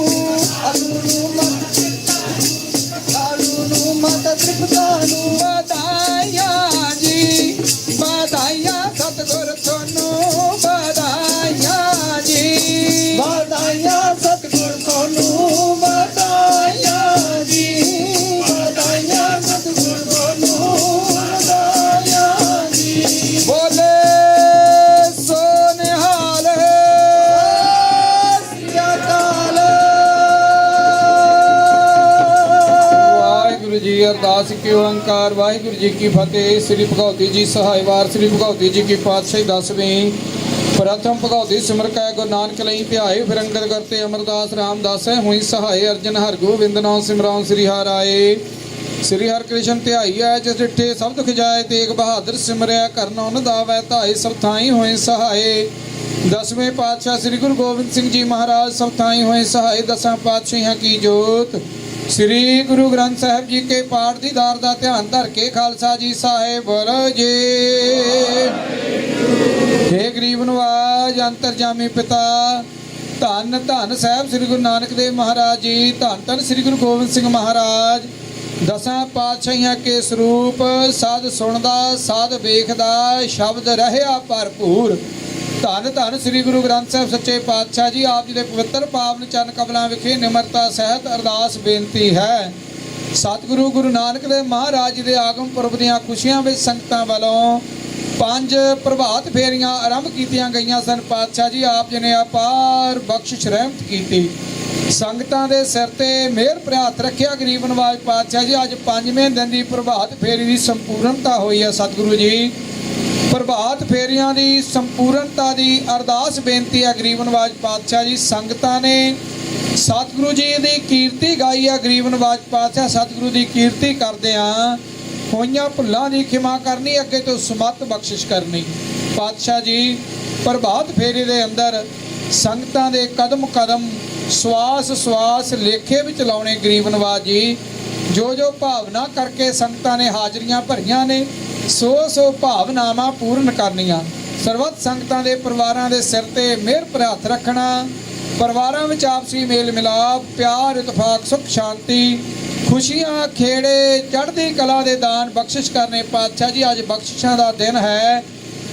ਕਾਲੂ ਨੂੰ ਮਾਤਾ ਤ੍ਰਿਪਤਾ ਨੂੰ ਵਧਾਈਆਂ ਜੀ ਵਧਾਈਆਂ ਸਤਿਗੁਰ ਤੁਹਾਨੂੰ ਵਧਾਈਆਂ ਜੀ ਵਧਾਈਆਂ ਸਤਿਗੁਰ ਤੁਹਾਨੂੰ ਵਧਾਈਆਂ ਜੀ ਵਧਾਈਆਂ ਸਤਿਗੁਰ ਤੁਹਾਨੂੰ ਵਧਾਈਆਂ ਜੀ ਬੋਲੇ ਸੋ ਨਿਹਾਲ ਸ੍ਰੀ ਅਕਾਲ। ਵਾਹਿਗੁਰੂ ਜੀ ਅਰਦਾਸ ਕੀ ਓੰਕਾਰ ਵਾਹਿਗੁਰੂ ਜੀ ਕੀ ਫਤਿਹ। ਸ੍ਰੀ ਭਗਉਤੀ ਜੀ ਸਹਾਇਵਾਰ ਸ੍ਰੀ ਭਗਉਤੀ ਜੀ ਕੀ ਪਾਤਸ਼ਾਹੀ 10ਵੀਂ प्रथम भगवती सिमर कै गुरु नानक लई ध्याए फिर अंगद करते अमरदास रामदास हुई सहाय अर्जन हर गोबिंद नाम सिमरान श्री हर आए श्री हर कृष्ण ध्याई है जिस डिठे सब दुख जाए तेग बहादुर सिमरया करन उन दावै धाए सब थाई होए सहाय। दसवें पातशाह श्री गुरु गोबिंद सिंह जी महाराज सब थाई होए सहाय। दसां पातशाहियां की जोत श्री गुरु ग्रंथ साहिब जी के पाठ दी दार दा ध्यान धर के खालसा जी साहिब बोलो जी। हे गरीब नवाज अंतरजामी पिता धन धन साहब श्री गुरु नानक देव महाराज जी धन धन श्री गुरु गोबिंद सिंह महाराज दसां पातशाहियां के स्वरूप साध सुनदा साध वेखदा शब्द रहया भरपूर धन धन श्री गुरु ग्रंथ साहिब सच्चे पातशाह जी आप जी दे पवित्र पावन चरण कमलां विखे निमरता सहित अरदास बेनती है। सतगुरु गुरु नानक देव महाराज जी दे आगम पुरब दीआं खुशियां विच संगतां वालों 5 प्रभात फेरियां आरंभ कीतियां गईयां सन। पातशाह जी आप जी ने अपार बख्शिश रहमत कीती संगतां दे सिर ते मेहर भरात रखिया। गरीब नवाज पातशाह जी अज 5वें दिन दी प्रभात फेरी दी संपूर्णता होई है। सतगुरु जी प्रभात फेरियां दी संपूर्णता दी अरदास बेनती है। गरीब नवाज पातशाह जी संगतां ने सतगुरु जी दी कीर्ति गाई है। गरीब नवाज पातशाह सतगुरु दी कीर्ति करदिआं होइयां भुल्लां दी खिमा करनी अगे तो समत बख्शिश करनी। पातशाह जी प्रभात फेरे दे अंदर संगतां दे कदम कदम सवास सवास लेखे विच लाउणे। गरीब नवाज जी जो जो भावना करके संगतां ने हाजरियां भरियां ने सो सो भावनावां पूर्ण करनियां। सर्वत संगतां दे परिवारां दे सिर ते मेहर भर हत्थ रखना। परिवारां विच आपसी मेल मिलाप प्यार इतफाक सुख शांति खुशियां खेड़े चढ़दी कला दे दान बख्शिश करने। पातशाह जी अज बख्शिशां दा दिन है।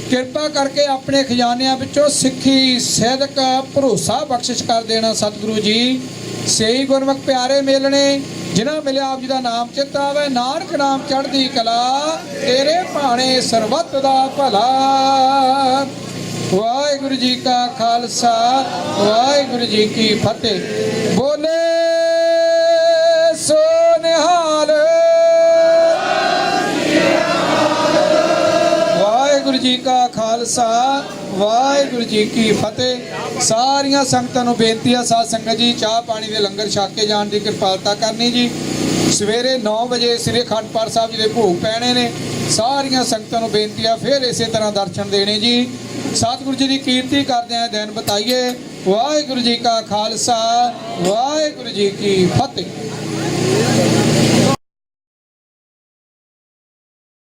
किरपा करके अपने खजानियां विचों सिक्खी सैदक भरोसा बख्शिश कर देना। सतगुरु जी सही गुरमुख प्यारे मिलने जिन्हां मिलिया आप जी दा नाम चित आवे नानक नाम चढ़दी कला तेरे भाणे सरबत दा भला। वाहिगुरु जी का खालसा वाहिगुरु जी की फतेह। बोले सो निहाल वाहिगुरु जी का खालसा वाहिगुरु जी की फतेह। सारियां संगतां नूं बेनती है साध संगत जी चाह पानी दे लंगर छक के जाण दी किरपालता करनी जी। सवेरे 9 बजे श्री अखंड पाठ साहब जी दे भोग पैणे ने। सारियां संगतां नूं बेनती है फिर इसे तरह दर्शन देने जी। सतगुरु जी की कीर्ति करदे हैं दिन बताइए। वाहिगुरु जी का खालसा वाहिगुरु जी की फतेह।